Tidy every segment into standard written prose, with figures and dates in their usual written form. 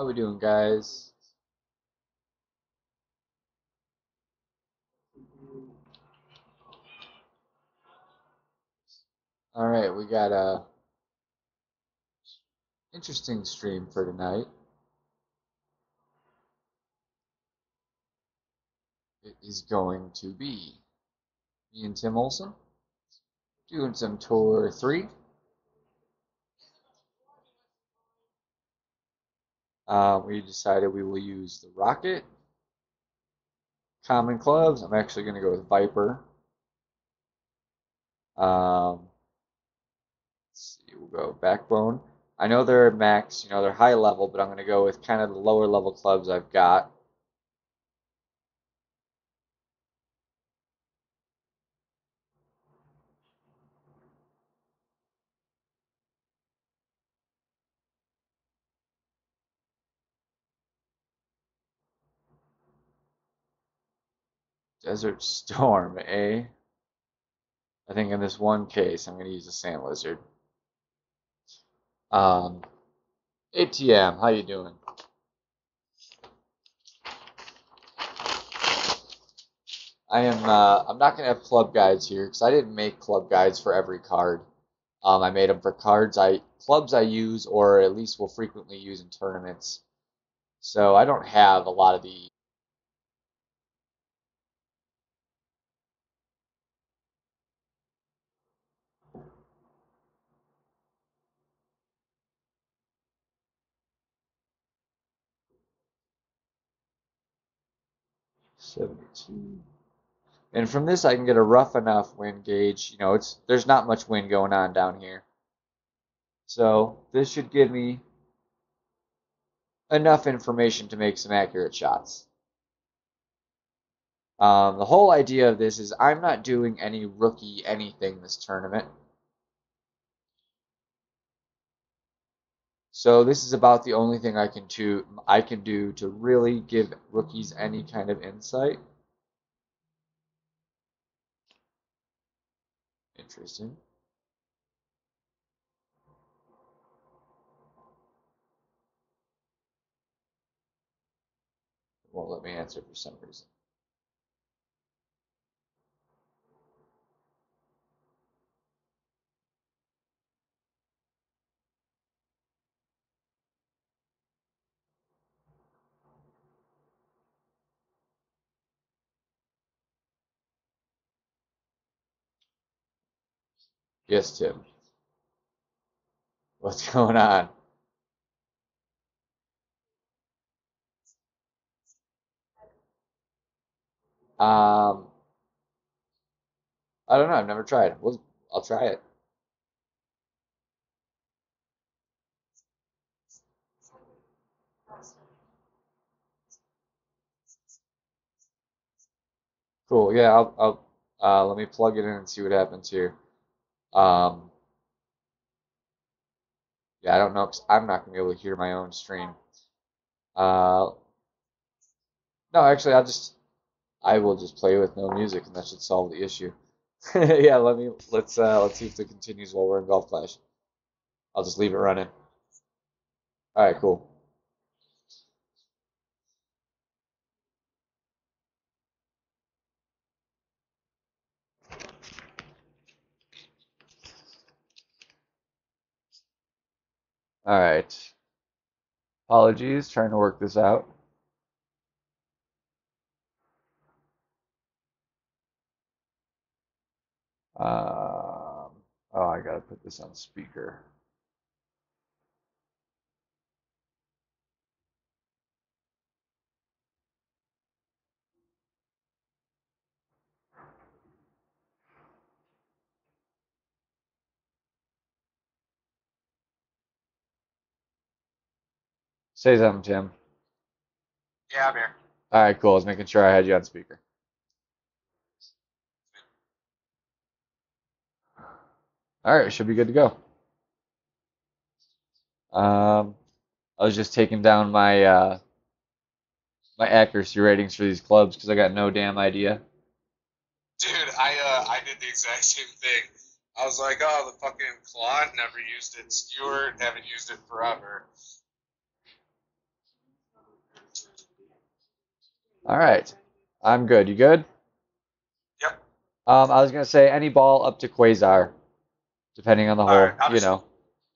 How we doing, guys? All right, we got a interesting stream for tonight. It is going to be me and Tim Olson doing some tour 3. We decided we will use the Rocket, Common Clubs. I'm actually going to go with Viper. Let's see, we'll go Backbone. I know they're max, they're high level, but I'm going to go with kind of the lower level clubs I've got. Desert Storm, eh? I think in this one case, I'm going to use a Sand Lizard. Um, ATM, how you doing? I'm not going to have club guides here because I didn't make club guides for every card. I made them for clubs I use or at least will frequently use in tournaments. So I don't have a lot of the 72. And from this I can get a rough enough wind gauge. There's not much wind going on down here. So this should give me enough information to make some accurate shots. The whole idea of this is I'm not doing any rookie anything this tournament. So this is about the only thing I can do to really give rookies any kind of insight. Interesting. It won't let me answer for some reason. Yes, Tim. What's going on? Um, I don't know. I've never tried. I'll try it. Cool. Yeah, let me plug it in and see what happens here. Um, yeah, I don't know 'cause I'm not gonna be able to hear my own stream. Uh, no, actually, I will just play with no music and that should solve the issue. Yeah, let's see if it continues while we're in Golf Clash. I'll just leave it running. All right, cool. All right. Apologies, trying to work this out. Oh, I gotta put this on speaker. Say something, Tim. Yeah, I'm here. All right, cool. I was making sure I had you on speaker. All right, should be good to go. I was just taking down my accuracy ratings for these clubs because I got no damn idea. Dude, I did the exact same thing. I was like, oh, the fucking Claude never used it. Stewart haven't used it forever. All right. I'm good. You good? Yep. I was gonna say any ball up to Quasar, depending on the All right. hole, you know.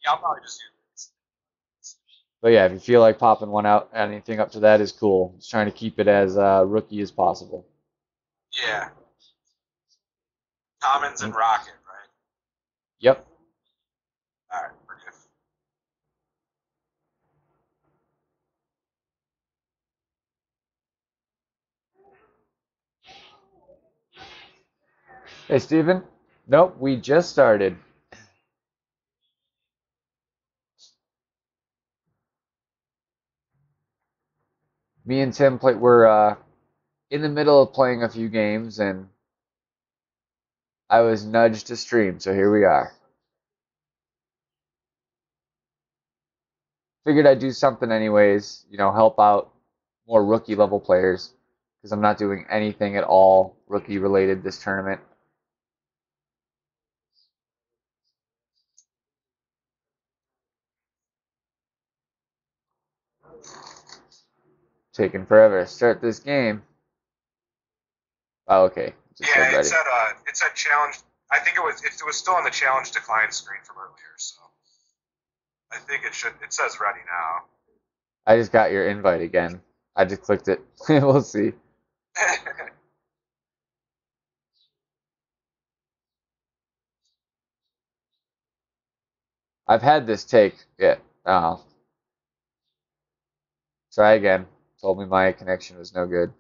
Yeah, I'll probably just use But yeah, if you feel like popping one out, anything up to that is cool. Just trying to keep it as rookie as possible. it. Yeah. Commons and Mm, Rocket, right? yep. All right. We're good. Hey, Steven? Nope, we just started. Me and Tim play. We're in the middle of playing a few games, and I was nudged to stream, so here we are. Figured I'd do something anyways, you know, help out more rookie level players because I'm not doing anything at all rookie related this tournament. Taking forever to start this game. Oh, okay. Just said Yeah, ready. it said challenge. I think it was still on the challenge decline screen from earlier, so I think it says ready now. I just got your invite again. I just clicked it. We'll see. I've had this take. Yeah. Oh, try again. Told me my connection was no good.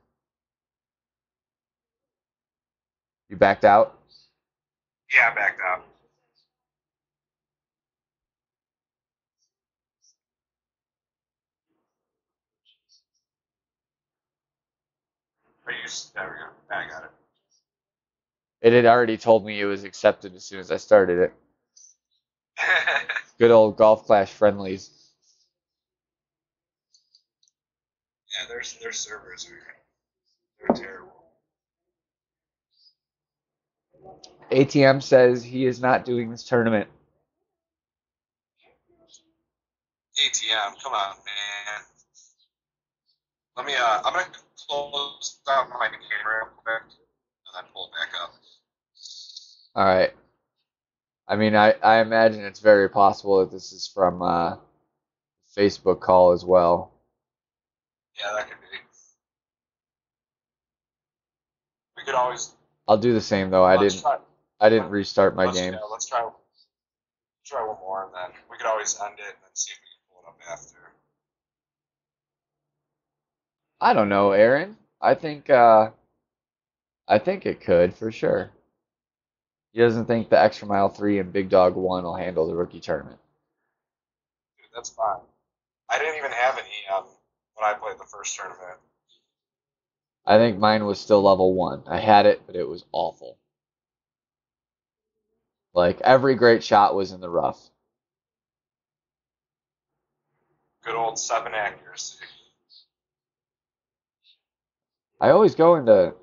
You backed out? Yeah, I backed out. Are you? There we go. I got it. It had already told me it was accepted as soon as I started it. Good old Golf Clash friendlies. Yeah, their servers they're terrible. ATM says he is not doing this tournament. ATM, come on, man. Let me. I'm gonna close out my game real quick and then pull it back up. All right. I mean, I imagine it's very possible that this is from Facebook call as well. Yeah, that could be. We could always. I'll do the same though. I Let's didn't try. I didn't restart my Let's game. yeah. Let's try one more, and then we could always end it and then see if we can pull it up after. I don't know, Aaron. I think it could for sure. He doesn't think the extra mile 3 and Big Dog 1 will handle the rookie tournament. Dude, that's fine. I didn't even have an EM when I played the first tournament. I think mine was still level 1. I had it, but it was awful. Like every great shot was in the rough. Good old 7 accuracy. I always go into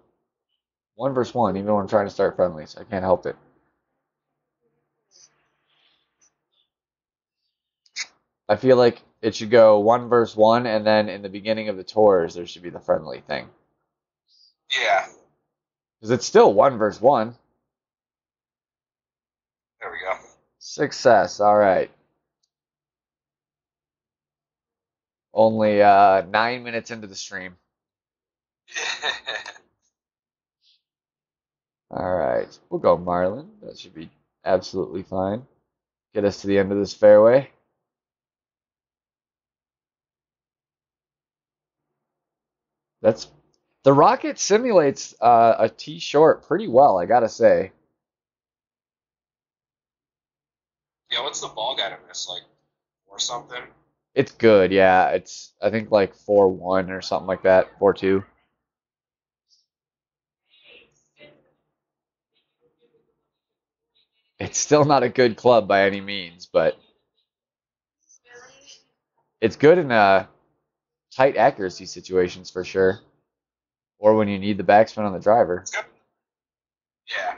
1 versus 1 even when I'm trying to start friendlies. I can't help it. I feel like it should go 1 versus 1, and then in the beginning of the tours, there should be the friendly thing. Yeah, Because it's still 1 versus 1. there we go. Success. All right. Only 9 minutes into the stream. All right. We'll go Marlin. That should be absolutely fine. Get us to the end of this fairway. That's the Rocket simulates a tee short pretty well, I gotta say. Yeah, what's the ball guy to miss? Like, or something? It's good, yeah. It's I think like 4-1 or something like that, 4-2. It's still not a good club by any means, but it's good in tight accuracy situations for sure, or when you need the backspin on the driver. It's good. Yeah.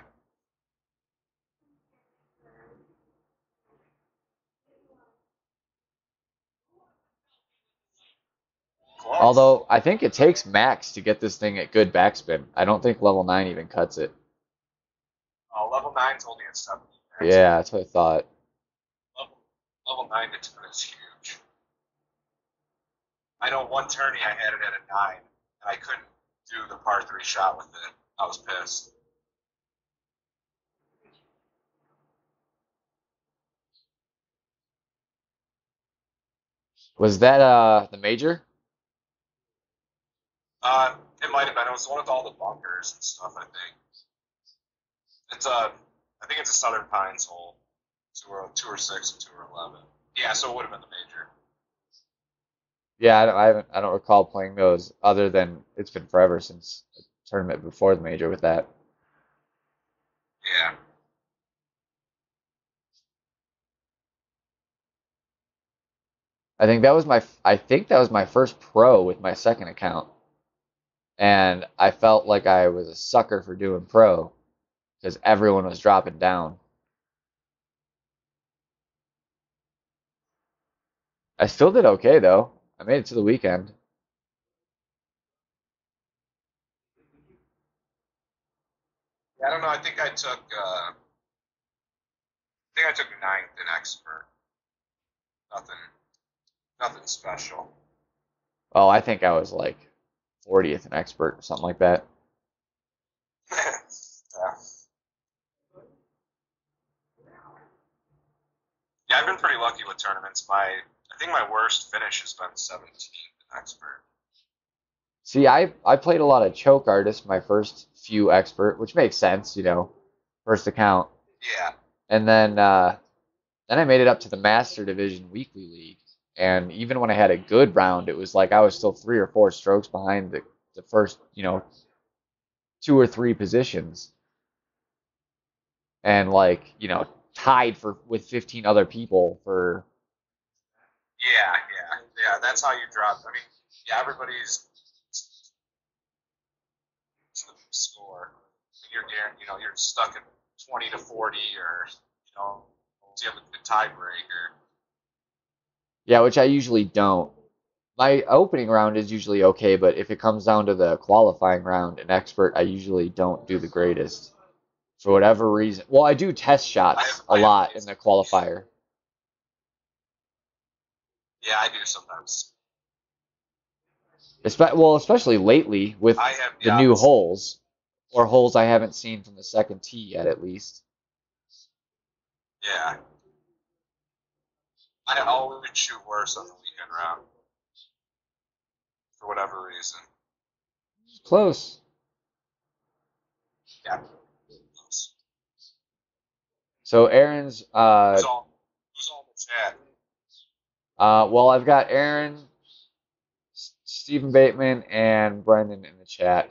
Although I think it takes max to get this thing at good backspin. I don't think level 9 even cuts it. Level 9's only at 70. Yeah, that's what I thought. Level, level 9 to 10 is huge. I know one tourney I had it at a 9, and I couldn't do the par 3 shot with it. I was pissed. Was that the major? It might have been. It was one with all the bunkers and stuff, I think. It's I think it's a Southern Pines hole. Tour 6 and Tour 11. Yeah, so it would have been the major. Yeah, I don't recall playing those other than it's been forever since the tournament before the major with that. Yeah. I think that was my first pro with my second account. And I felt like I was a sucker for doing pro because everyone was dropping down. I still did okay though. I made it to the weekend. Yeah, I don't know. I think I took ninth in expert. Nothing, nothing special. Oh, I think I was like 40th in expert or something like that. Yeah. Yeah, I've been pretty lucky with tournaments. I think my worst finish has been 17th in expert. See, I played a lot of choke artists my first few expert, which makes sense, first account. Yeah. And then I made it up to the Master Division Weekly League. And even when I had a good round, it was like I was still 3 or 4 strokes behind the first, 2 or 3 positions. And like, tied with 15 other people for. Yeah. That's how you drop. I mean, yeah, everybody's the score. You're stuck at 20 to 40, or you have a tiebreaker. Yeah, which I usually don't. My opening round is usually okay, but if it comes down to the qualifying round, an expert, I usually don't do the greatest for whatever reason. Well, I do test shots a lot in the qualifier. Yeah, I do sometimes. Especially lately with the new holes, or holes I haven't seen from the second tee yet, at least. Yeah. I always shoot worse on the weekend round for whatever reason. Close. Yeah. So Aaron's. Who's all in the chat? Well, I've got Aaron, Stephen Bateman, and Brendan in the chat,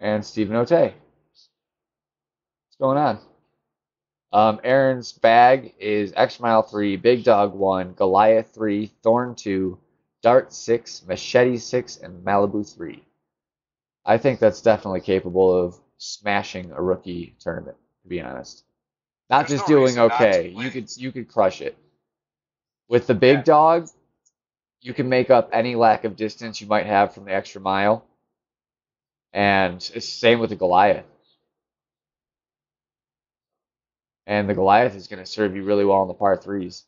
and Stephen Ote. What's going on? Aaron's bag is X Mile 3, Big Dog 1, Goliath 3, Thorn 2, Dart 6, Machete 6, and Malibu 3. I think that's definitely capable of smashing a rookie tournament, to be honest. Not just doing okay. You could crush it. With the Big Dog, you can make up any lack of distance you might have from the extra mile. And it's the same with the Goliath. And the Goliath is going to serve you really well on the par threes.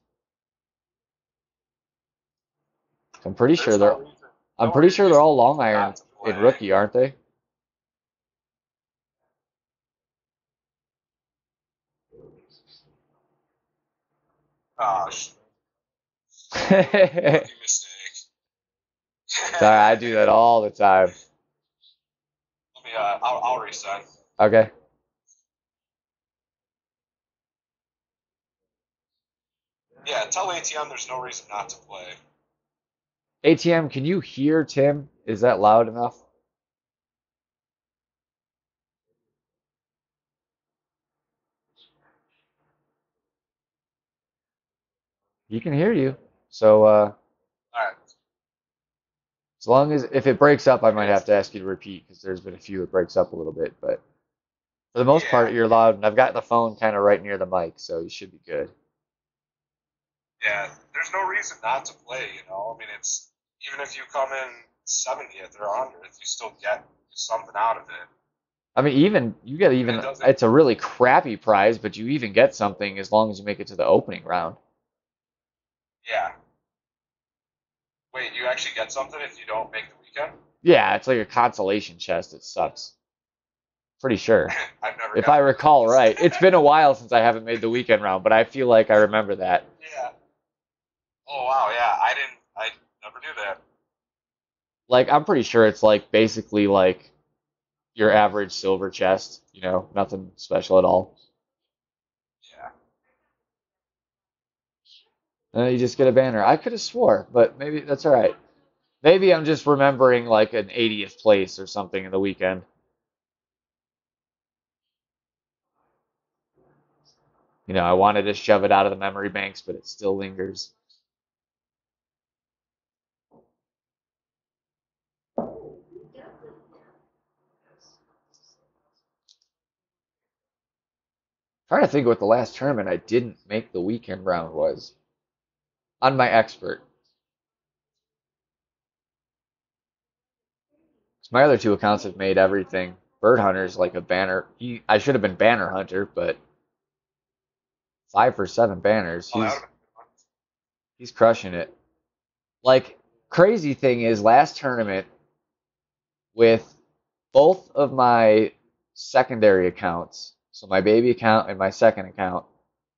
I'm pretty sure they're all long iron in rookie, aren't they? Gosh. Sorry, I do that all the time. Let me. I'll reset. Okay. Yeah, tell ATM there's no reason not to play. ATM, can you hear Tim? Is that loud enough? He can hear you. So, all right. As long as if it breaks up, I might have to ask you to repeat because there's been a few that breaks up a little bit. But for the most part, you're loud, and I've got the phone kind of right near the mic, so you should be good. Yeah, there's no reason not to play. I mean, it's even if you come in 70th or 100th, you still get something out of it. I mean, even you get And it even doesn't. it's a really crappy prize, but you even get something as long as you make it to the opening round. Yeah. Wait, you actually get something if you don't make the weekend? Yeah, it's like a consolation chest. It sucks. Pretty sure. I've never If I gotten one of recall those. right. It's been a while since I haven't made the weekend round, but I feel like I remember that. Yeah. Oh wow, yeah. I never knew that. Like I'm pretty sure it's like basically like your average silver chest, nothing special at all. Yeah. And then you just get a banner. I could have swore, but maybe that's all right. Maybe I'm just remembering like an 80th place or something in the weekend. I wanted to shove it out of the memory banks, but it still lingers. Trying to think what the last tournament I didn't make the weekend round was on my expert. My other two accounts have made everything. Bird Hunter's like a banner. I should have been Banner Hunter, but 5 for 7 banners. Oh, that He's would have been fun. he's crushing it. Like crazy thing is last tournament with both of my secondary accounts, so my baby account and my second account,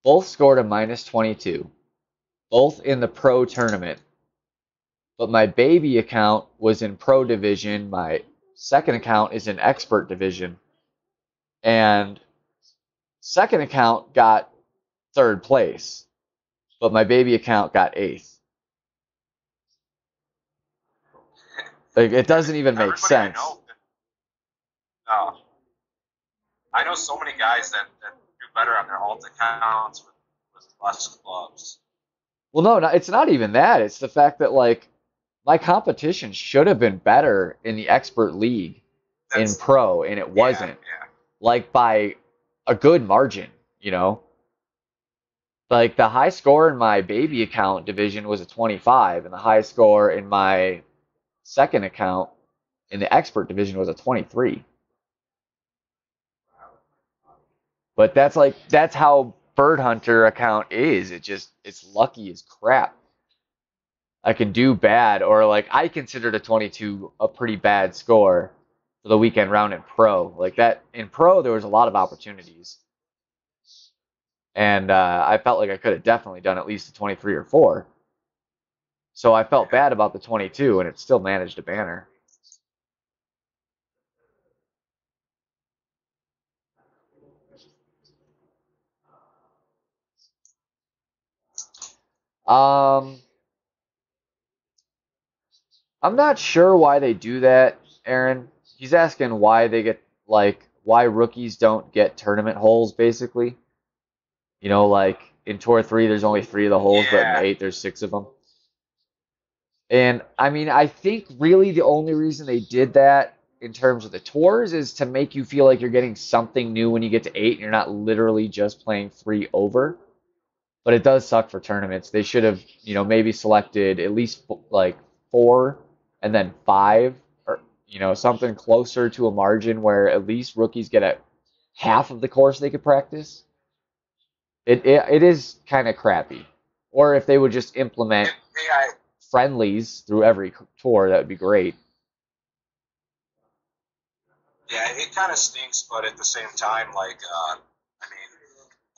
both scored a -22, both in the pro tournament. But my baby account was in pro division, my second account is in expert division, and second account got third place, but my baby account got eighth. Like it doesn't even make Everybody I sense. know. No. I know so many guys that do better on their alt accounts with less clubs. Well, no, it's not even that. It's the fact that like my competition should have been better in the expert league in That's pro, and it yeah, wasn't. yeah. Like by a good margin. Like the high score in my baby account division was a 25, and the high score in my second account in the expert division was a 23. But that's how Bird Hunter account is. It's lucky as crap. I can do bad, or like I considered a 22 a pretty bad score for the weekend round in pro. Like that in pro, there was a lot of opportunities, and I felt like I could have definitely done at least a 23 or 4. So I felt bad about the 22, and it still managed a banner. Um, I'm not sure why they do that, Aaron. He's asking why they get like why rookies don't get tournament holes, basically. Like in Tour 3, there's only 3 of the holes, but in Yeah. 8, there's 6 of them. And I mean, I think really the only reason they did that in terms of the tours is to make you feel like you're getting something new when you get to 8 and you're not literally just playing 3 over. But it does suck for tournaments. They should have, maybe selected at least like 4 and then 5 or, something closer to a margin where at least rookies get a half of the course they could practice. It is kind of crappy. Or if they would just implement Yeah, friendlies through every tour, that would be great. yeah, it kind of stinks, but at the same time, like, I mean,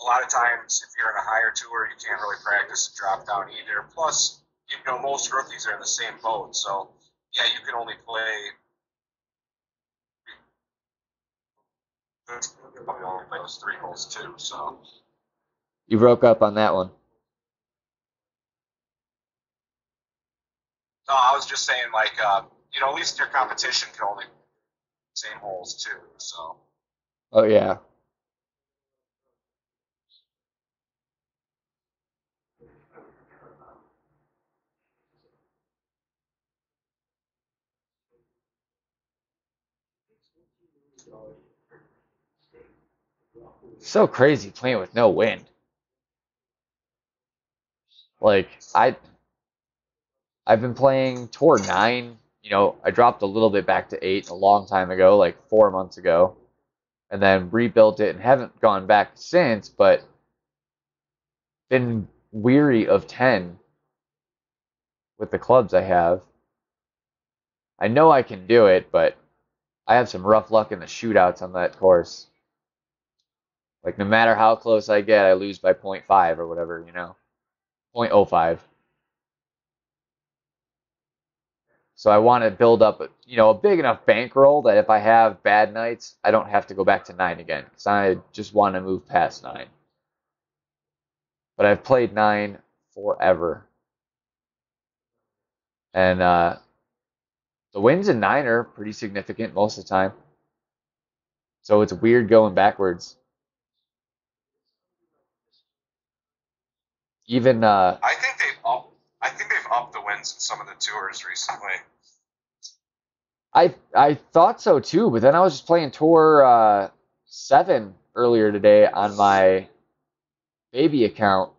a lot of times if you're in a higher tour, you can't really practice a drop down either. Plus, most rookies are in the same boat, so yeah, you can only play. You probably only play those 3 holes too. So You broke up on that one. no, I was just saying, like, at least your competition can only same holes too. So Oh yeah. So crazy playing with no wind. Like I've been playing Tour 9. You know, I dropped a little bit back to 8 a long time ago, like 4 months ago, and then rebuilt it and haven't gone back since, but been weary of 10 with the clubs I have. I know I can do it, but I have some rough luck in the shootouts on that course. Like, no matter how close I get, I lose by point 0.5 or whatever, you know, 0.05. So I want to build up, you know, a big enough bankroll that if I have bad nights, I don't have to go back to 9 again. Because I just want to move past 9. But I've played 9 forever. And the wins in 9 are pretty significant most of the time. So it's weird going backwards. Even I think they've upped the wins in some of the tours recently. I thought so too, but then I was just playing Tour 7 earlier today on my baby account,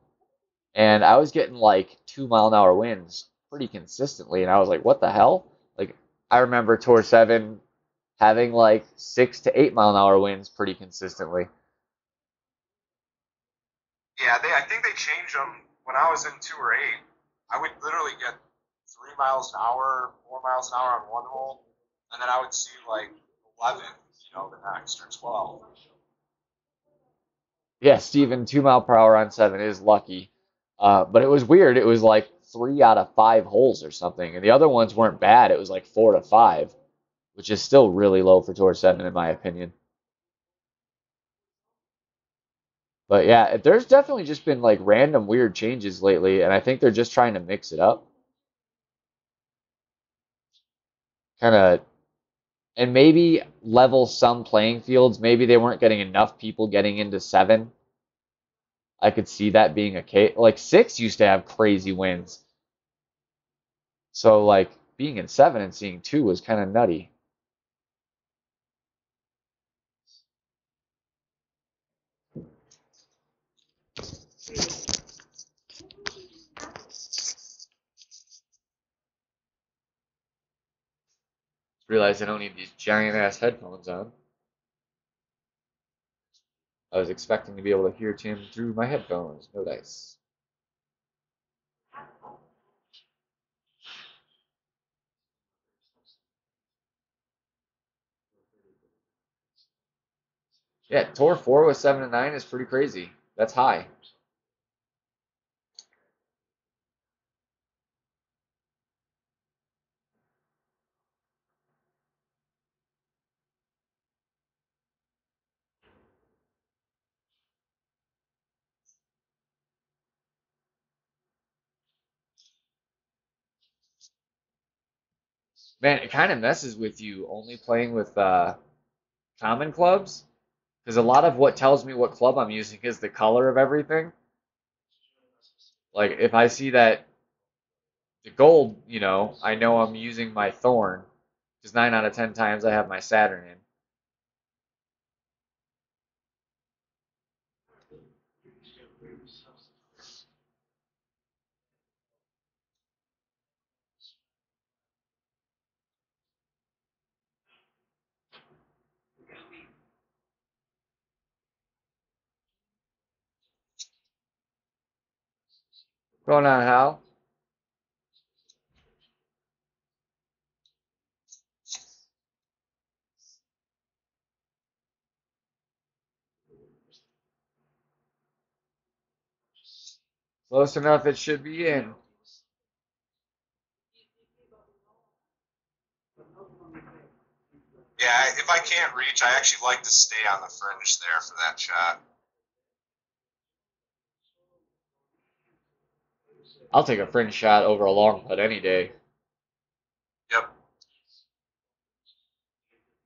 and I was getting like 2 mile an hour winds pretty consistently, and I was like, what the hell? Like, I remember Tour 7 having like 6 to 8 mile an hour winds pretty consistently. Yeah, I think they changed them when I was in Tour 8. I would literally get 3 miles an hour, 4 miles an hour on one hole, and then I would see like 11, the next or 12. Yeah, Steven, 2 mile per hour on 7 is lucky. But it was weird. It was like 3 out of 5 holes or something, and the other ones weren't bad. It was like 4 to 5, which is still really low for Tour 7 in my opinion. But yeah, there's definitely just been like random weird changes lately, and I think they're just trying to mix it up. Kind of, and maybe level some playing fields. Maybe they weren't getting enough people getting into 7. I could see that being a case. Like 6 used to have crazy wins. So like being in 7 and seeing 2 was kind of nutty. Realized I don't need these giant ass headphones on. I was expecting to be able to hear Tim through my headphones. No dice. Yeah, Tour 4 with 7 to 9 is pretty crazy. That's high. Man, it kind of messes with you only playing with common clubs, because a lot of what tells me what club I'm using is the color of everything. Like if I see that the gold, I know I'm using my thorn, because 9 out of 10 times I have my Saturn in. Going on, Hal? Close enough, it should be in. Yeah, if I can't reach, I actually like to stay on the fringe there for that shot. I'll take a fringe shot over a long putt any day. Yep.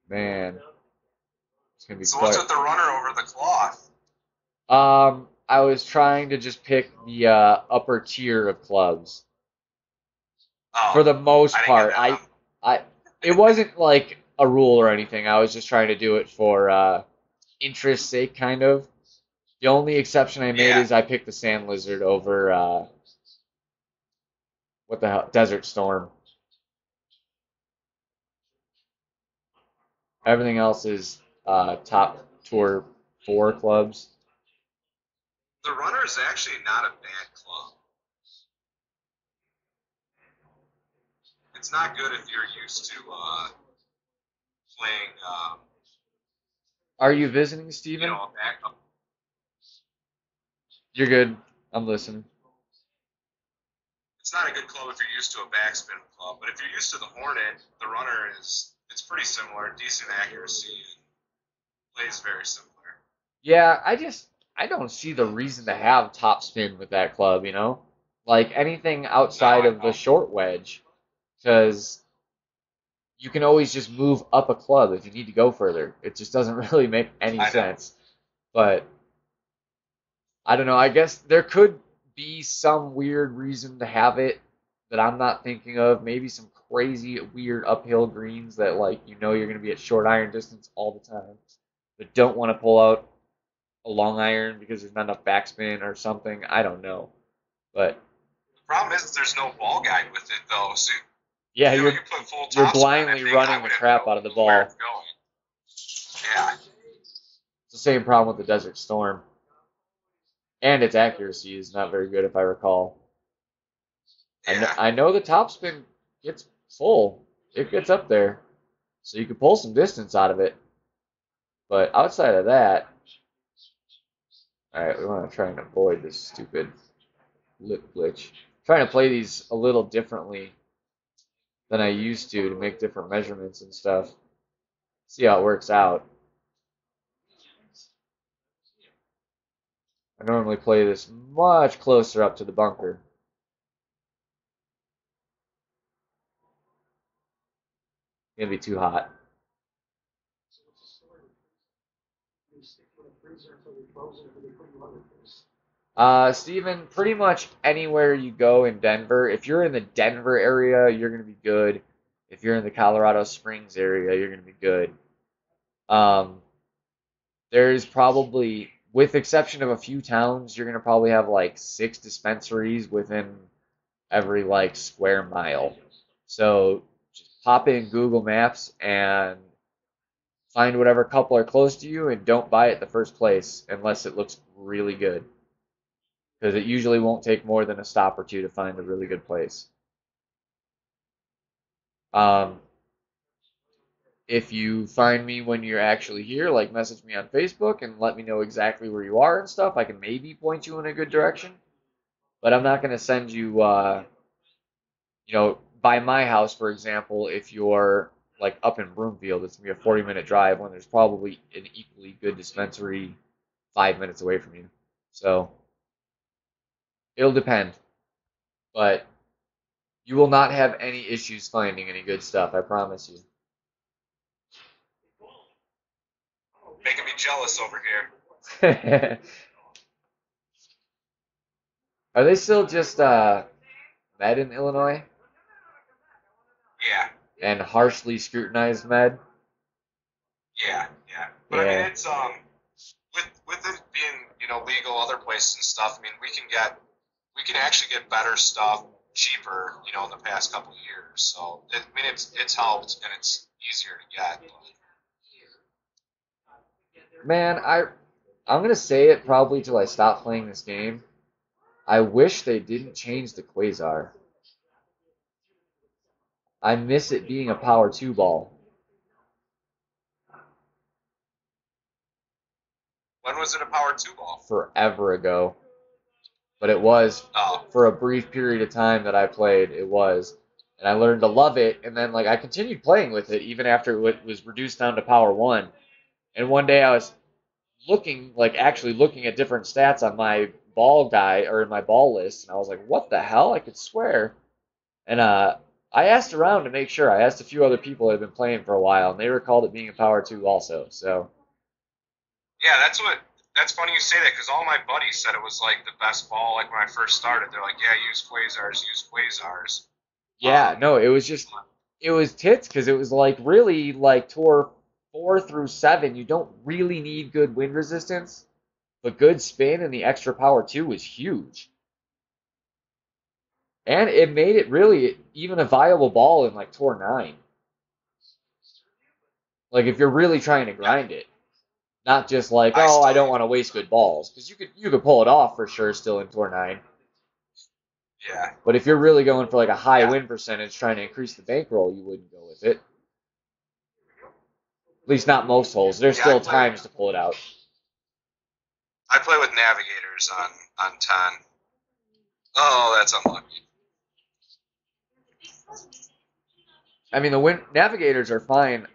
Man, it's gonna be So what's quite. with the runner over the cloth? I was trying to just pick the upper tier of clubs. For Oh, the most I didn't get part, that. it wasn't like a rule or anything. I was just trying to do it for interest's sake, kind of. The only exception I made Yeah. is I picked the sand lizard over What the hell? Desert Storm. Everything else is top Tour 4 clubs. The Runner is actually not a bad club. It's not good if you're used to playing, Are you visiting, you Steven? know, a back. You're good. I'm listening. It's not a good club if you're used to a backspin club, but if you're used to the Hornet, the Runner it's pretty similar, decent accuracy, and plays very similar. Yeah, I don't see the reason to have top spin with that club, you know? Like anything No, outside I of the don't. short wedge, because you can always just move up a club if you need to go further. It just doesn't really make any I know. sense. But I don't know. I guess there could be some weird reason to have it that I'm not thinking of. Maybe some crazy, weird uphill greens that, like, you know, you're going to be at short iron distance all the time, but don't want to pull out a long iron because there's not enough backspin or something. I don't know. But The problem is there's no ball guide with it though. So yeah, you put full you're topspin on that blindly thing, I running the wouldn't crap know out of the where ball. it's going. Yeah, It's the same problem with the Desert Storm. And its accuracy is not very good, if I recall. yeah. I know the topspin gets full. It gets up there. So you can pull some distance out of it. But outside of that, alright, we want to try and avoid this stupid lip glitch. Trying to play these a little differently than I used to make different measurements and stuff. See how it works out. I normally play this much closer up to the bunker. It's gonna be too hot. Steven, pretty much anywhere you go in Denver, if you're in the Denver area, you're gonna be good. If you're in the Colorado Springs area, you're gonna be good. Um, there's probably, with exception of a few towns, you're gonna probably have like 6 dispensaries within every like square mile. So just pop in Google Maps and find whatever couple are close to you and don't buy it the first place unless it looks really good. Because it usually won't take more than a stop or two to find a really good place. Um, if you find me when you're actually here, like message me on Facebook and let me know exactly where you are and stuff, I can maybe point you in a good direction. But I'm not going to send you, by my house, for example, if you're like up in Broomfield, it's going to be a 40-minute drive when there's probably an equally good dispensary 5 minutes away from you. So it'll depend. But you will not have any issues finding any good stuff, I promise you. Making me jealous over here. Are they still just med in Illinois Yeah, and harshly scrutinized med? yeah. But I mean, Yeah. it's with it being legal other places and stuff. I mean, we can actually get better stuff cheaper, in the past couple of years. So I mean, it's helped and it's easier to get. Man, I'm gonna say it probably till I stop playing this game. I wish they didn't change the Quasar. I miss it being a power 2 ball. When was it a power two ball? Forever ago. But it was Oh, for a brief period of time that I played, it was. And I learned to love it, and then like I continued playing with it even after it was reduced down to power 1. And one day I was actually looking at different stats on my ball guy or in my ball list, and I was like, what the hell? I could swear. And I asked around to make sure. I asked a few other people that had been playing for a while, and they recalled it being a power 2 also. So yeah. That's funny you say that because all my buddies said it was like the best ball. Like when I first started, they're like, yeah, use Quasars, use Quasars. yeah, Um, no, it was tits because it was like really like tour 4 through 7. You don't really need good wind resistance, but good spin and the extra power 2 was huge. And it made it really even a viable ball in like Tour 9. Like if you're really trying to Yeah. grind it. Not just like, I oh, I still, don't want to waste good balls. Because you could pull it off for sure still in Tour 9. yeah, But if you're really going for like a high yeah, win percentage trying to increase the bankroll, you wouldn't go with it. At least not most holes. There's yeah. still times to pull it out. I play with navigators on 10. Oh, that's unlucky. I mean, the navigators are fine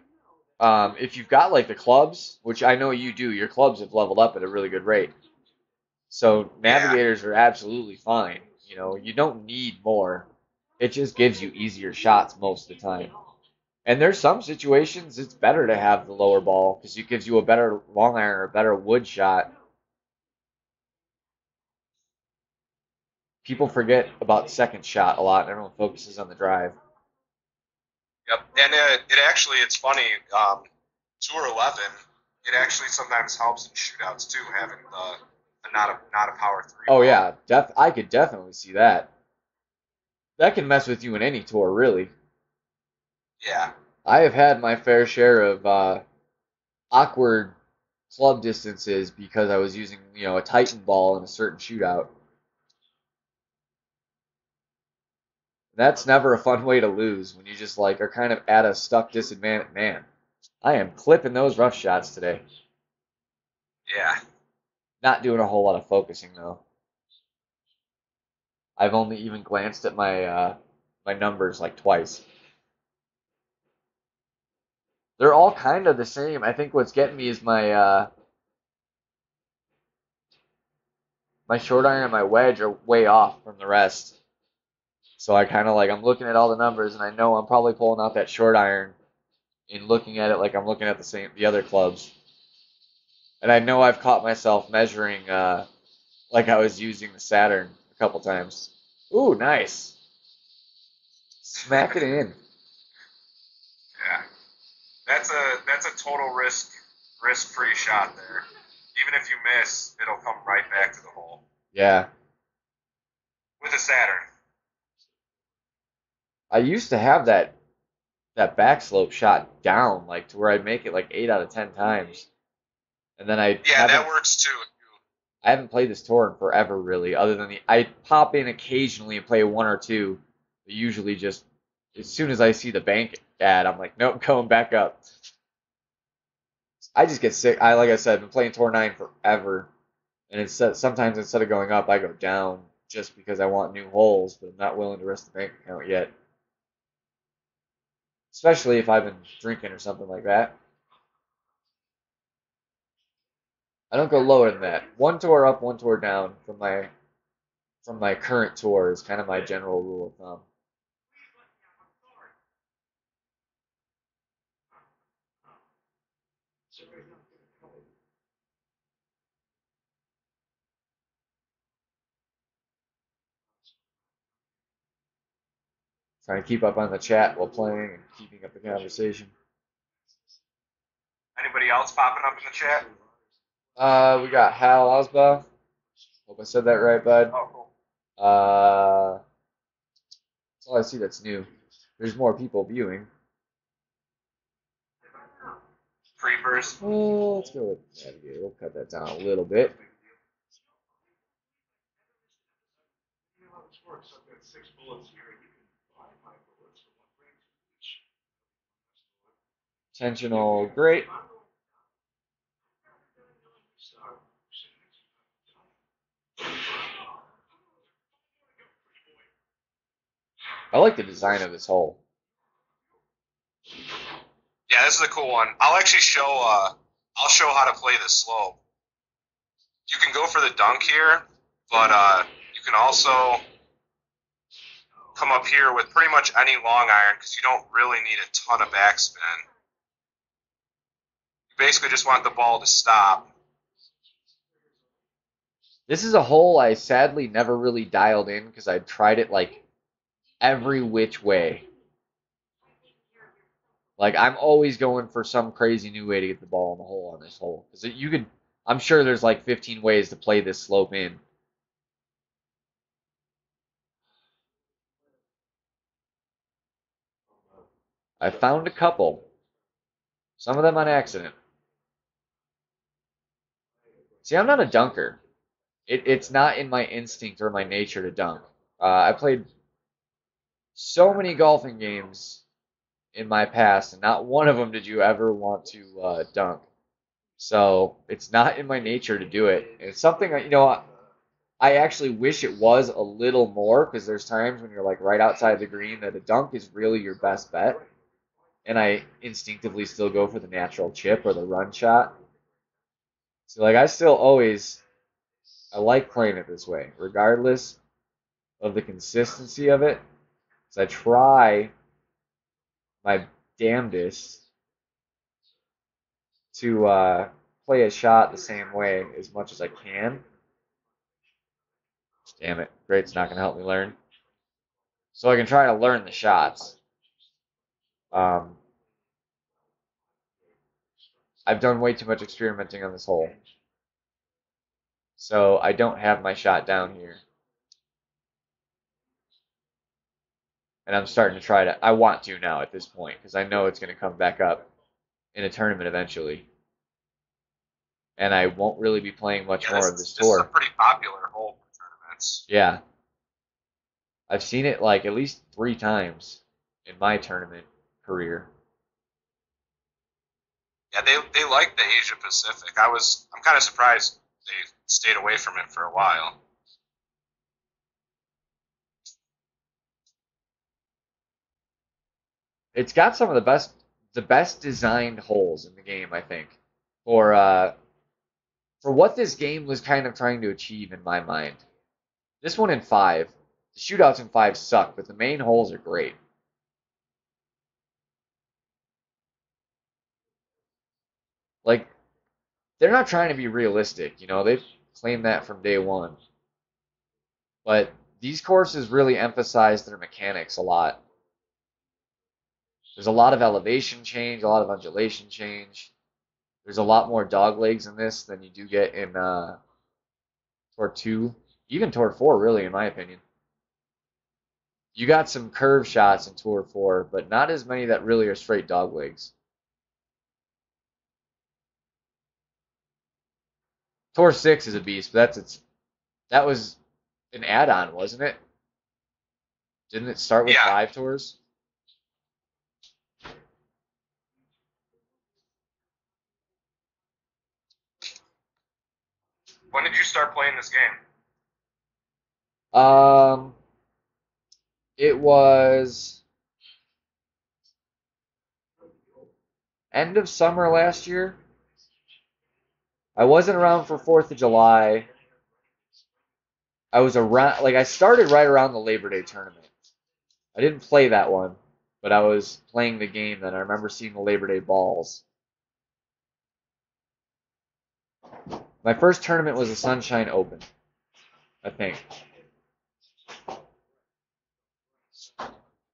if you've got like the clubs, which I know you do. Your clubs have leveled up at a really good rate. So Yeah, navigators are absolutely fine. You know, you don't need more. It just gives you easier shots most of the time. And there's some situations it's better to have the lower ball because it gives you a better long iron or a better wood shot. People forget about second shot a lot, and everyone focuses on the drive. yep. And it's funny. Tour 11, it actually sometimes helps in shootouts too, having the not a power three Oh ball. yeah, I could definitely see that. That can mess with you in any tour, really. Yeah, I have had my fair share of awkward club distances because I was using, a Titan ball in a certain shootout. That's never a fun way to lose when you just like are kind of at a stuck disadvantage. Man, I am clipping those rough shots today. yeah. Not doing a whole lot of focusing though. I've only even glanced at my numbers like twice. They're all kind of the same. I think what's getting me is my short iron and my wedge are way off from the rest. So I kind of like I'm looking at all the numbers and I know I'm probably pulling out that short iron and looking at it like I'm looking at the other clubs. And I know I've caught myself measuring like I was using the Saturn a couple times. Ooh, nice. Smack it in. Yeah. That's a total risk free shot there. Even if you miss, it'll come right back to the hole Yeah. with a Saturn. I used to have that back slope shot down like to where I'd make it like 8 out of 10 times. And then Yeah, that works too. I haven't played this tour in forever really, other than I pop in occasionally and play one or two. But usually just as soon as I see the bank ad, I'm like, nope, going back up. I just get sick. Like I said, I've been playing Tour 9 forever. And sometimes instead of going up, I go down just because I want new holes, but I'm not willing to risk the bank account yet. Especially if I've been drinking or something like that. I don't go lower than that. One tour up, one tour down from my current tour is kind of my general rule of thumb. Trying to keep up on the chat while playing and keeping up the conversation. Anybody else popping up in the chat? We got Hal Osba. Hope I said that right, bud. Oh, cool. That's all I see that's new. There's more people viewing. Creepers. Oh, let's go with Navigator. We'll cut that down a little bit. Tensional, great. I like the design of this hole. Yeah, this is a cool one. I'll actually show. I'll show how to play this slope. You can go for the dunk here, but you can also come up here with pretty much any long iron because you don't really need a ton of backspin. You basically just want the ball to stop. This is a hole I sadly never really dialed in because I tried it like every which way. Like I'm always going for some crazy new way to get the ball in the hole on this hole. Because you could, I'm sure there's like 15 ways to play this slope in. I found a couple, some of them on accident. See, I'm not a dunker. It's not in my instinct or my nature to dunk. I played so many golfing games in my past, and not one of them did you ever want to dunk. So it's not in my nature to do it. And it's something I actually wish it was a little more because there's times when you're like right outside the green that a dunk is really your best bet. And I instinctively still go for the natural chip or the run shot. So like I like playing it this way, regardless of the consistency of it. So I try my damnedest to play a shot the same way as much as I can. Damn it, great's not going to help me learn. So I can try to learn the shots. Um, I've done way too much experimenting on this hole. So I don't have my shot down here. And I'm starting to I want to now at this point, because I know it's going to come back up in a tournament eventually. And I won't really be playing much more of this This is a tour. pretty popular hole for tournaments. Yeah. I've seen it like at least 3 times in my tournament career. Yeah, they like the Asia Pacific. I'm kind of surprised they stayed away from it for a while. It's got some of the best designed holes in the game, I think, for what this game was kind of trying to achieve in my mind. This one in 5, the shootouts in 5 suck, but the main holes are great. Like, they're not trying to be realistic, they've claimed that from day one. But these courses really emphasize their mechanics a lot. There's a lot of elevation change, a lot of undulation change. There's a lot more dog legs in this than you do get in Tour 2, even Tour 4, really, in my opinion. You got some curve shots in Tour 4, but not as many that really are straight dog legs. Tour 6 is a beast, but that was an add-on, wasn't it? Didn't it start with Yeah. 5 tours? When did you start playing this game? It was end of summer last year. I wasn't around for 4th of July. I was around, like, I started right around the Labor Day tournament. I didn't play that one, but I was playing the game then. I remember seeing the Labor Day balls. My first tournament was the Sunshine Open, I think.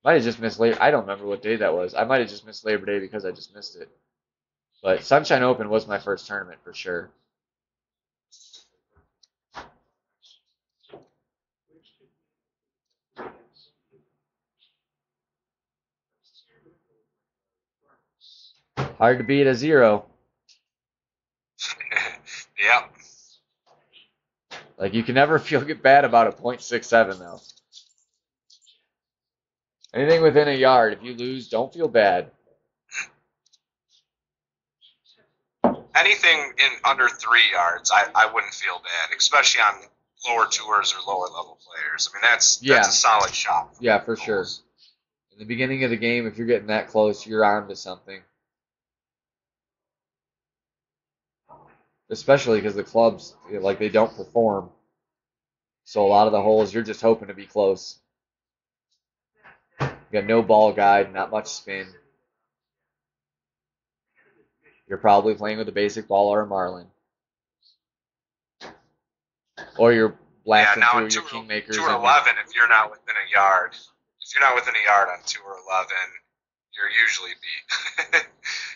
Might have just missed Labor. I don't remember what day that was. I might have just missed Labor Day because I just missed it. But Sunshine Open was my first tournament for sure. Hard to beat a 0. Yep. Like, you can never feel bad about a .67 though. Anything within a yard, if you lose, don't feel bad. Anything in under 3 yards, I wouldn't feel bad, especially on lower tours or lower level players. I mean, that's a solid shot. Yeah, for sure. In the beginning of the game, if you're getting that close, you're on to something. Especially because the clubs, like, they don't perform. So a lot of the holes, you're just hoping to be close. You got no ball guide, not much spin. You're probably playing with a basic ball or a marlin. Or you're blasting through your kingmakers. Tour 11, if you're not within a yard, on Tour 11, you're usually beat.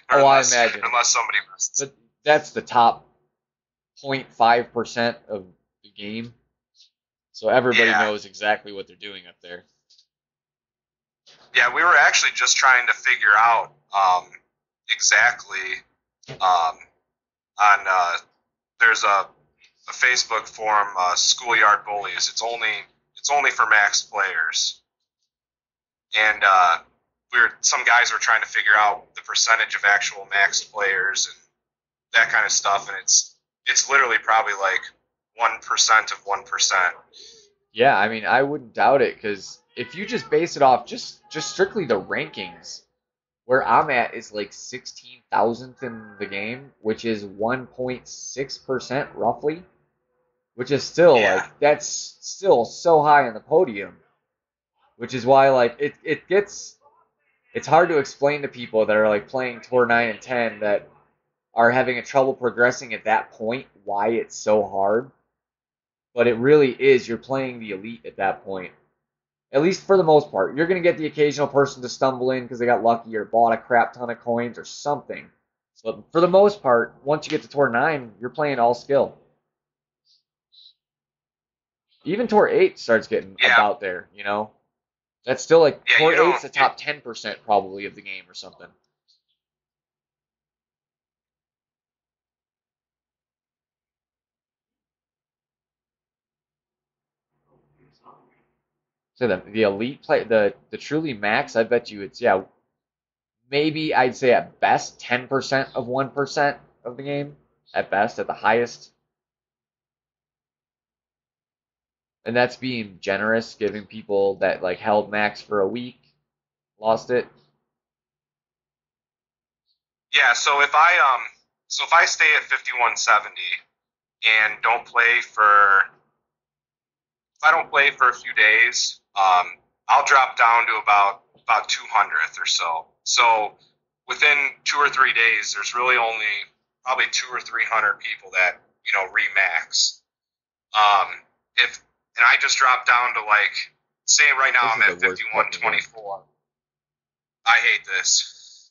I imagine. Unless somebody misses. But that's the top 0.5% of the game. So everybody knows exactly what they're doing up there. Yeah, we were actually just trying to figure out exactly um, on there's a Facebook forum, Schoolyard Bullies. It's only for max players, and some guys were trying to figure out the percentage of actual max players and that kind of stuff, and it's literally probably like 1% of 1%. Yeah, I mean, I wouldn't doubt it because if you just base it off just strictly the rankings, where I'm at is like 16,000th in the game, which is 1.6% roughly, which is still Yeah, like that's still so high on the podium, which is why like it gets it's hard to explain to people that are like playing Tour 9 and 10 that are having a trouble progressing at that point why it's so hard. But it really is you're playing the elite at that point. At least for the most part. You're going to get the occasional person to stumble in because they got lucky or bought a crap ton of coins or something. But for the most part, once you get to Tour 9, you're playing all skill. Even Tour 8 starts getting yeah, about there, you know? That's still like yeah. Tour You don't. 8's the top 10% probably of the game or something. So the elite play, the truly max, I bet you it's, yeah, maybe I'd say at best 10% of 1% of the game. At best, at the highest. And that's being generous, giving people that like held max for a week, lost it. Yeah. So if I stay at 5170 and don't play for if I don't play for a few days, I'll drop down to about 200th or so. So within 2 or 3 days, there's really only probably 200 or 300 people that remax. Um, if and I just drop down to like, say right now This I'm is the at worst part in the game. 5124. I hate this.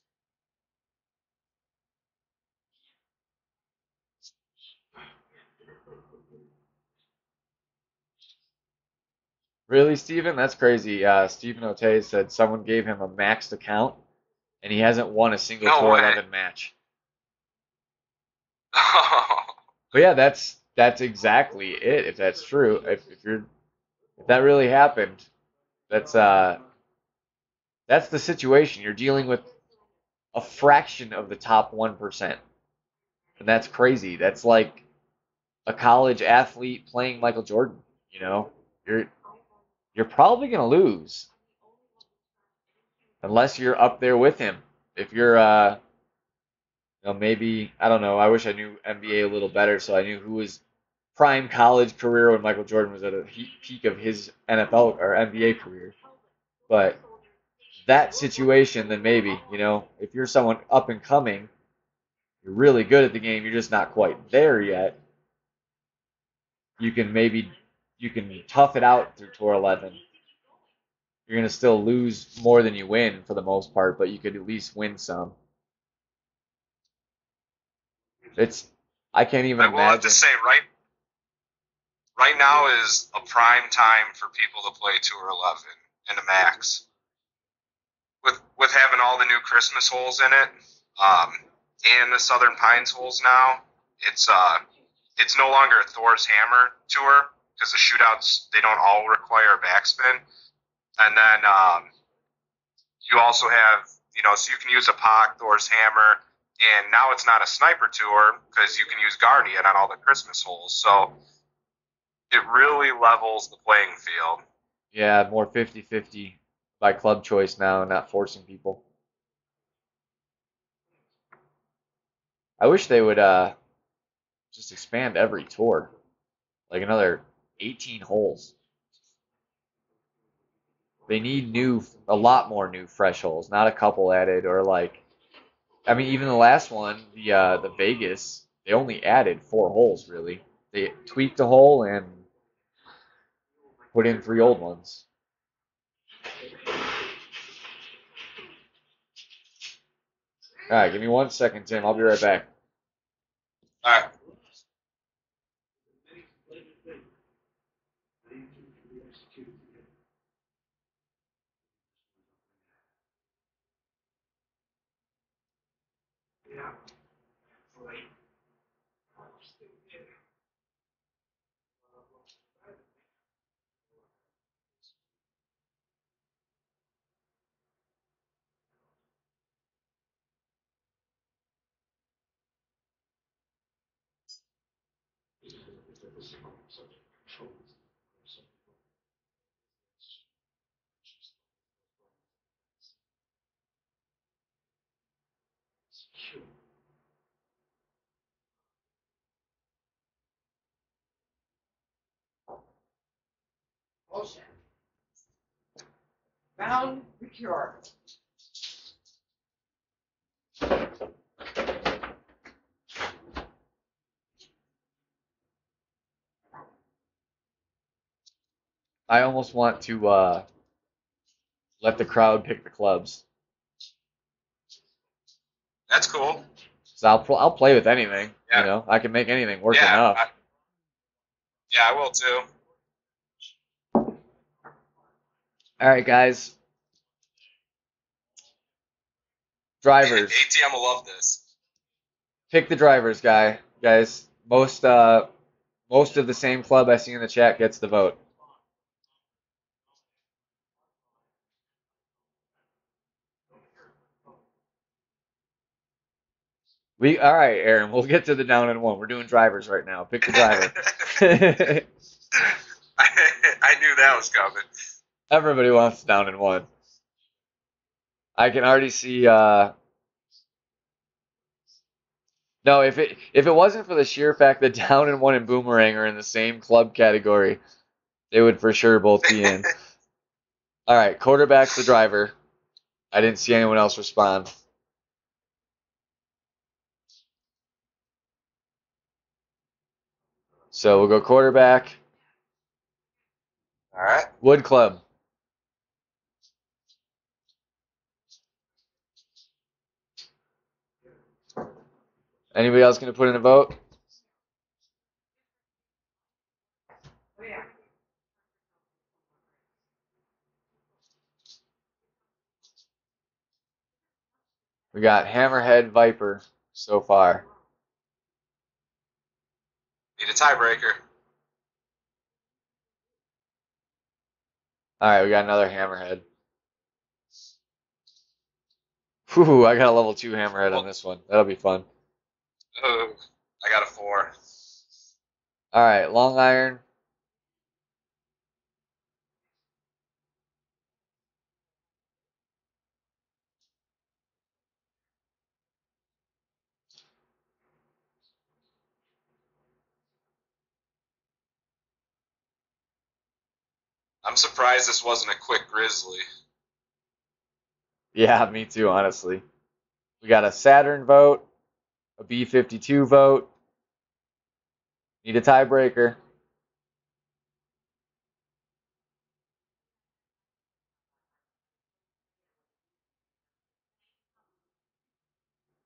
Really, Steven? That's crazy. Stephen O'Tay said someone gave him a maxed account and he hasn't won a single No Tour way. 11 match. But yeah, that's exactly it. If that's true, if that really happened, that's uh that's the situation. You're dealing with a fraction of the top 1%. And that's crazy. That's like a college athlete playing Michael Jordan, you know? You're you're probably going to lose unless you're up there with him. If you're maybe I don't know. I wish I knew NBA a little better so I knew who was prime college career when Michael Jordan was at a peak of his NFL or NBA career. But that situation, then maybe, if you're someone up and coming, you're really good at the game, you're just not quite there yet. You can maybe you can tough it out through Tour 11. You're going to still lose more than you win for the most part, but you could at least win some. It's I can't even I will have to imagine. say, right now is a prime time for people to play Tour 11 and a max. With having all the new Christmas holes in it, um, and the Southern Pines holes now, it's no longer a Thor's Hammer tour because the shootouts they don't all require a backspin, and then you also have so you can use a Pac, Thor's Hammer, and now it's not a sniper tour because you can use Guardian on all the Christmas holes. So it really levels the playing field. Yeah, more 50-50 by club choice now, not forcing people. I wish they would just expand every tour, like another 18 holes. They need a lot more new fresh holes, not a couple added or like. I mean, even the last one, the Vegas, they only added 4 holes really. They tweaked a hole and put in 3 old ones. All right, give me 1 second, Tim. I'll be right back. All right. Olson. Found the cure. I almost want to let the crowd pick the clubs. That's cool. So I'll play with anything. Yeah. You know, I can make anything work Yeah, enough. Yeah, I will too. All right, guys. Drivers. ATM will love this. Pick the drivers, guys. Most of the same club I see in the chat gets the vote. All right, Aaron. We'll get to the down and one. We're doing drivers right now. Pick the driver. I knew that was coming. Everybody wants down and one. I can already see. No, if it wasn't for the sheer fact that down and one and boomerang are in the same club category, they would for sure both be in. All right, quarterback's the driver. I didn't see anyone else respond. So we'll go quarterback. All right. Wood Club. Anybody else going to put in a vote? Oh, yeah. We got Hammerhead Viper so far. Need a tiebreaker. All right, we got another Hammerhead. Whew, I got a level 2 Hammerhead on this one. That'll be fun. I got a 4. All right, Long Iron. I'm surprised this wasn't a quick Grizzly. Yeah, me too, honestly. We got a Saturn vote, a B-52 vote. Need a tiebreaker.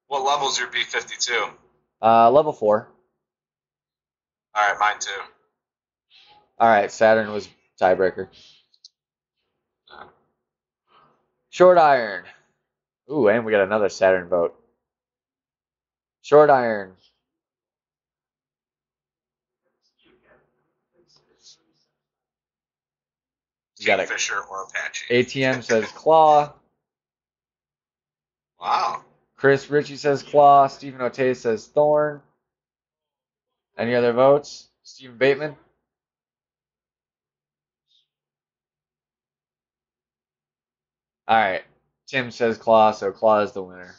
What level's your B-52? Level 4. All right, mine too. All right, Saturn was tiebreaker. Short Iron. Ooh, and we got another Saturn vote. Short Iron. We got a Kingfisher or Apache. ATM says Claw. Wow. Chris Ritchie says Claw. Stephen O'Tay says Thorn. Any other votes? Stephen Bateman? All right. Tim says Claw, so Claw is the winner.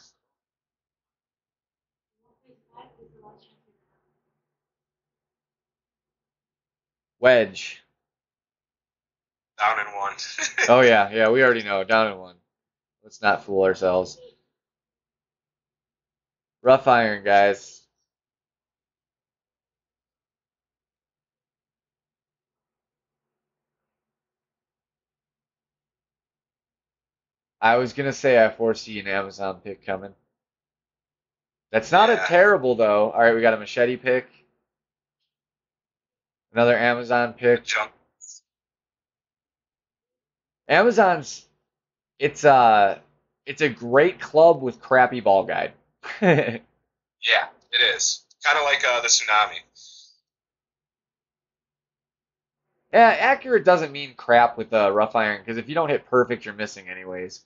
Wedge. Down in 1. Oh, yeah, we already know. Down in 1. Let's not fool ourselves. Rough Iron, guys. I was going to say I foresee an Amazon pick coming. That's not a terrible, though. All right, we got a Machete pick. Another Amazon pick. Junk. Amazon's it's a great club with crappy ball guide. Yeah, it is. Kind of like the tsunami. Yeah, accurate doesn't mean crap with rough iron because if you don't hit perfect, you're missing anyways.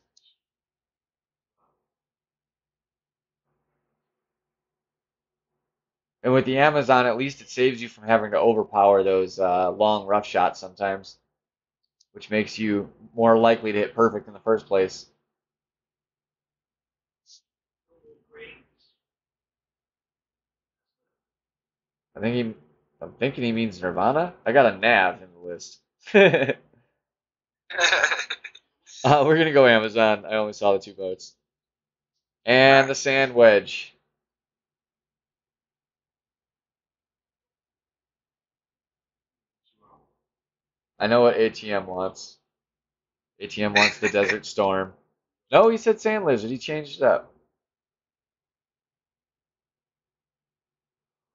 And with the Amazon, at least it saves you from having to overpower those long rough shots sometimes, which makes you more likely to hit perfect in the first place. I think he, I'm thinking he means Nirvana. I got a Nav in the list. We're gonna go Amazon. I only saw the two votes. And the Right. sand wedge. I know what ATM wants. ATM wants the Desert Storm. No, he said Sand Lizard. He changed it up.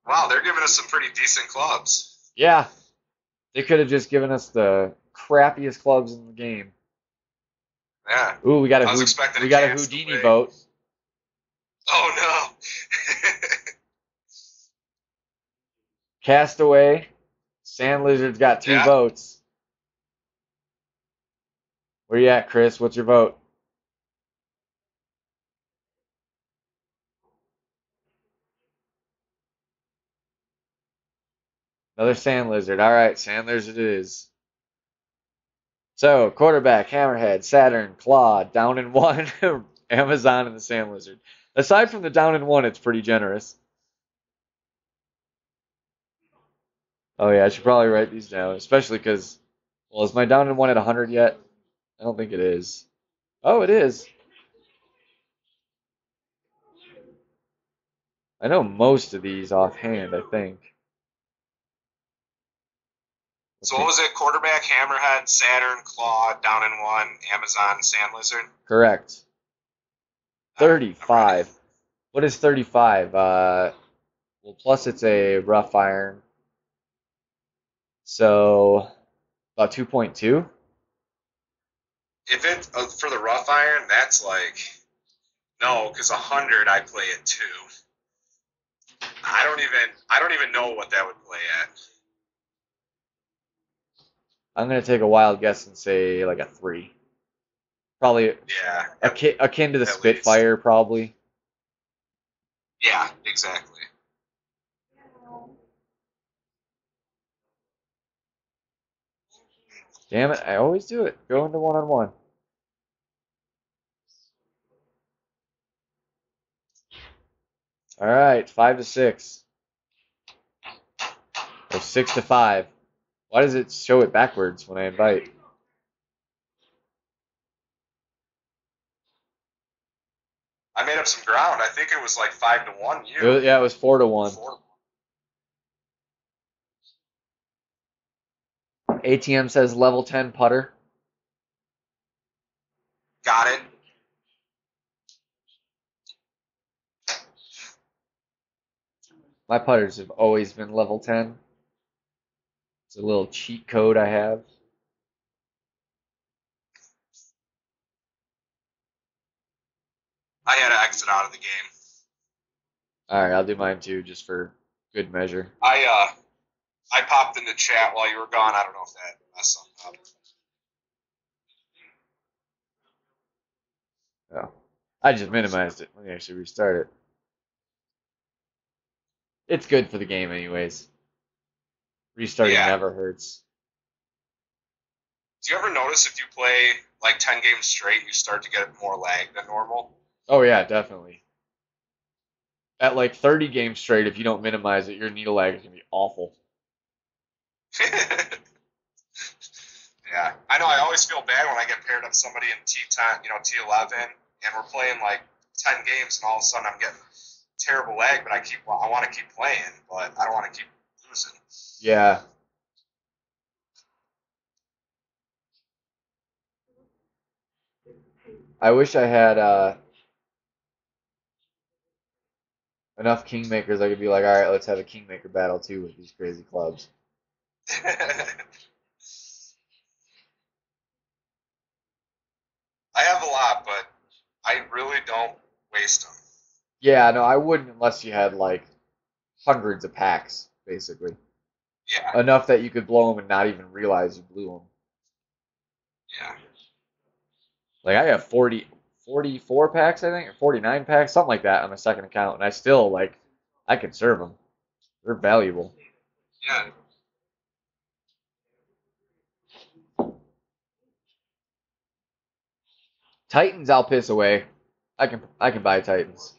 Wow, they're giving us some pretty decent clubs. Yeah, they could have just given us the crappiest clubs in the game. Yeah. Ooh, I was expecting We a got a chance to Houdini win. vote. Oh no. Castaway. Sand Lizard's got two Yeah. votes. Where you at, Chris? What's your vote? Another Sand Lizard. All right, Sand Lizard it is. So, quarterback, Hammerhead, Saturn, Claw, down in one, Amazon, and the Sand Lizard. Aside from the down in one, it's pretty generous. Oh yeah, I should probably write these down, especially because, well, is my down in one at 100 yet? I don't think it is. Oh, it is. I know most of these offhand, I think. Let's So what see. was it? Quarterback, Hammerhead, Saturn, Claw, Down in One, Amazon, Sand Lizard. Correct. All right, I'm ready. 35. What is 35? Well, plus it's a rough iron. So, about 2.2? If it for the rough iron, that's like no, because 100 I play at 2. I don't even know what that would play at. I'm going to take a wild guess and say like a 3. Probably Yeah, akin to the at least. Spitfire, probably. Yeah, exactly. Damn it, I always do it. Go into one-on-one. All right, 5 to 6. Or 6 to 5. Why does it show it backwards when I invite? I made up some ground. I think it was like 5-1. You Yeah, it was 4 to 1. 4. ATM says level 10 putter. Got it. My putters have always been level 10. It's a little cheat code I have. I had to exit out of the game. All right, I'll do mine too, just for good measure. I popped in the chat while you were gone. I don't know if that messed something Oh, I just minimized it. Let me actually restart it. It's good for the game, anyways. up. Restarting Yeah. never hurts. Do you ever notice if you play like 10 games straight, you start to get more lag than normal? Oh yeah, definitely. At like 30 games straight, if you don't minimize it, your needle lag is gonna be awful. Yeah, I know. I always feel bad when I get paired up somebody in T10, T11, and we're playing like 10 games, and all of a sudden I'm getting terrible lag. But I want to keep playing, but I don't want to keep losing. Yeah. I wish I had enough Kingmakers. I could be like, all right, let's have a Kingmaker battle too with these crazy clubs. I have a lot, but I really don't waste them. Yeah, no, I wouldn't unless you had like hundreds of packs, basically. Yeah, Enough that you could blow them and not even realize you blew them. yeah. Like I have 44 packs, I think, or 49 packs, something like that on my second account, and I still like I conserve them. They're valuable. Yeah. Titans, I'll piss away. I can buy Titans.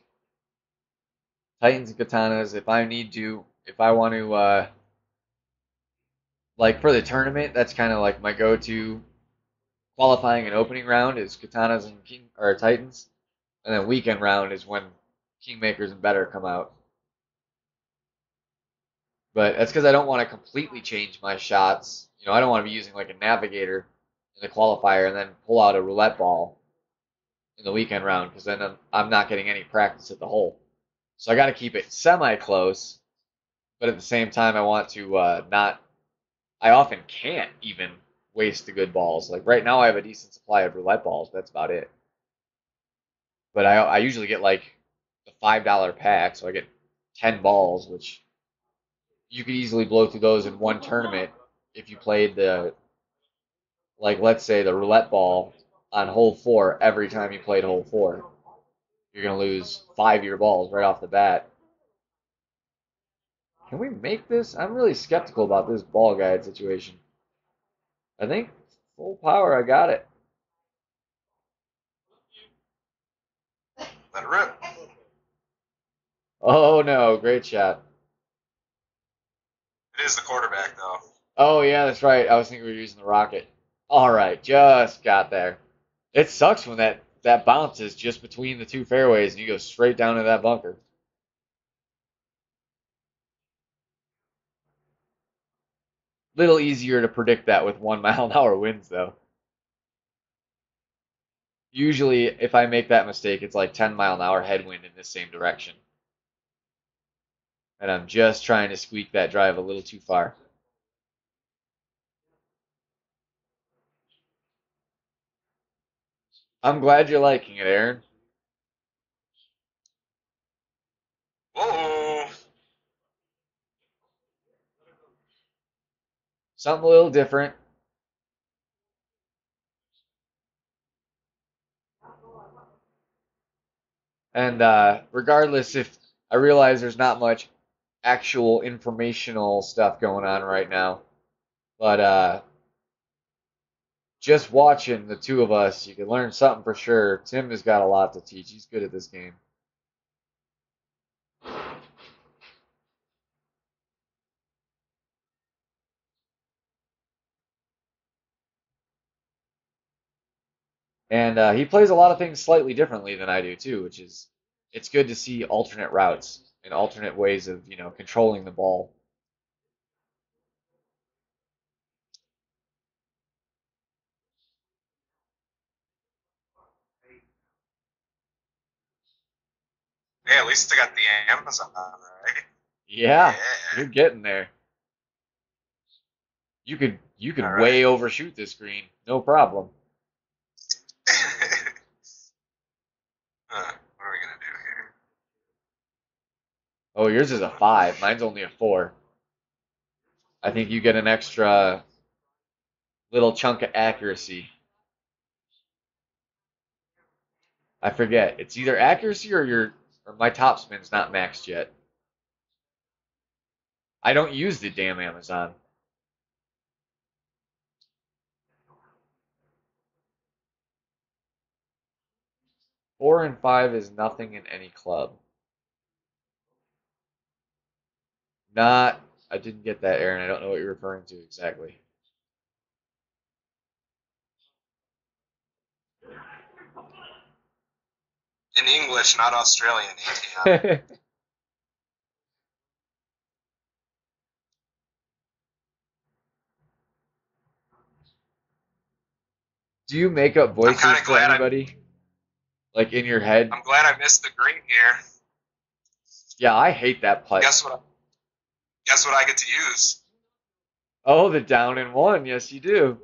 Titans and katanas if I need to. If I want to, like for the tournament, that's kind of like my go-to qualifying and opening round is katanas and king or Titans, and then weekend round is when kingmakers and better come out. But that's because I don't want to completely change my shots. I don't want to be using like a navigator in the qualifier and then pull out a roulette ball in the weekend round because then I'm not getting any practice at the hole. So I got to keep it semi close, but at the same time I want to not. I often can't even waste the good balls. Like right now I have a decent supply of roulette balls. But that's about it. But I usually get like the $5 pack, so I get 10 balls, which you could easily blow through those in one tournament if you played like let's say the roulette ball on hole 4 every time you played hole 4. You're gonna lose 5 of your balls right off the bat. Can we make this? I'm really skeptical about this ball guide situation. I think full power, I got it. Let it rip. Oh no, great shot. It is the quarterback, though. Oh yeah, that's right. I was thinking we were using the rocket. All right, just got there. It sucks when that bounce is just between the two fairways and you go straight down to that bunker. Little easier to predict that with 1 mile an hour winds though. Usually, if I make that mistake, it's like 10 mile an hour headwind in the same direction. And I'm just trying to squeak that drive a little too far. I'm glad you're liking it, Aaron. Whoa! Something a little different. And regardless, if I realize there's not much actual informational stuff going on right now, but just watching the two of us, you can learn something for sure. Tim has got a lot to teach. He's good at this game. And he plays a lot of things slightly differently than I do too, which is it's good to see alternate routes and alternate ways of controlling the ball. Hey, at least I got the Amazon, right? Yeah, Yeah. you're getting there. You could All way right. overshoot this green, no problem. What are we gonna do here? Oh, yours is a 5. Mine's only a 4. I think you get an extra little chunk of accuracy. I forget. It's either accuracy or my topspin's not maxed yet. I don't use the damn Amazon. 4 and 5 is nothing in any club. Not. I didn't get that, Aaron. I don't know what you're referring to exactly. In English, not Australian, ATM. Do you make up I'm kind voices of for glad anybody? Like in your head? I'm glad I missed the green here. Yeah, I hate that putt. Guess what? Guess what I get to use? Oh, the down and one. Yes, you do.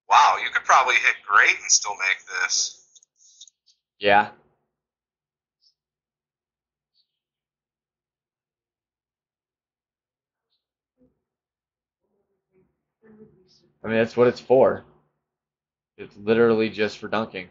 Wow, you could probably hit great and still make this. Yeah. I mean, that's what it's for. It's literally just for dunking.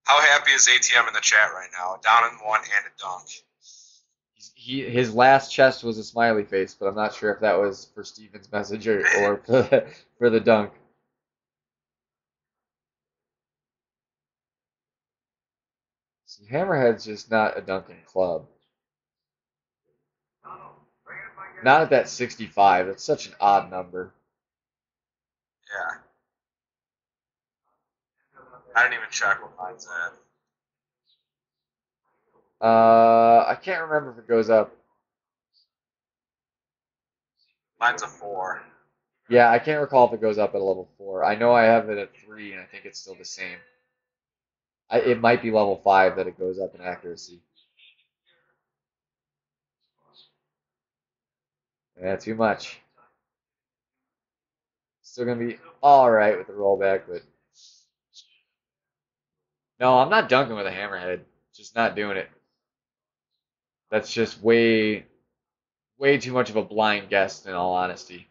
How happy is ATM in the chat right now? Down in one and a dunk. His last chest was a smiley face, but I'm not sure if that was for Steven's message or for the dunk. See, Hammerhead's just not a dunking club. Not at that 65. That's such an odd number. Yeah. I didn't even check what mine's at. I can't remember if it goes up. Mine's a 4. Yeah, I can't recall if it goes up at a level 4. I know I have it at 3, and I think it's still the same. It might be level 5 that it goes up in accuracy. Yeah, too much. Still going to be alright with the rollback, but... No, I'm not dunking with a hammerhead. Just not doing it. That's just way too much of a blind guess, in all honesty.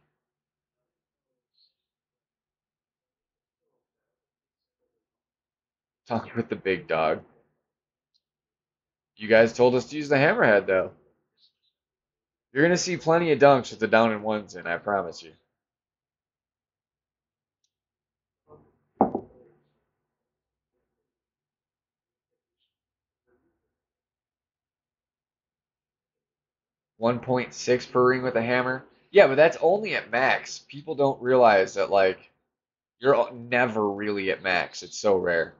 Talking with the big dog. You guys told us to use the hammerhead, though. You're going to see plenty of dunks with the down and ones in, I promise you. .6 per ring with a hammer. Yeah, but that's only at max. People don't realize that, like, you're never really at max. It's so rare.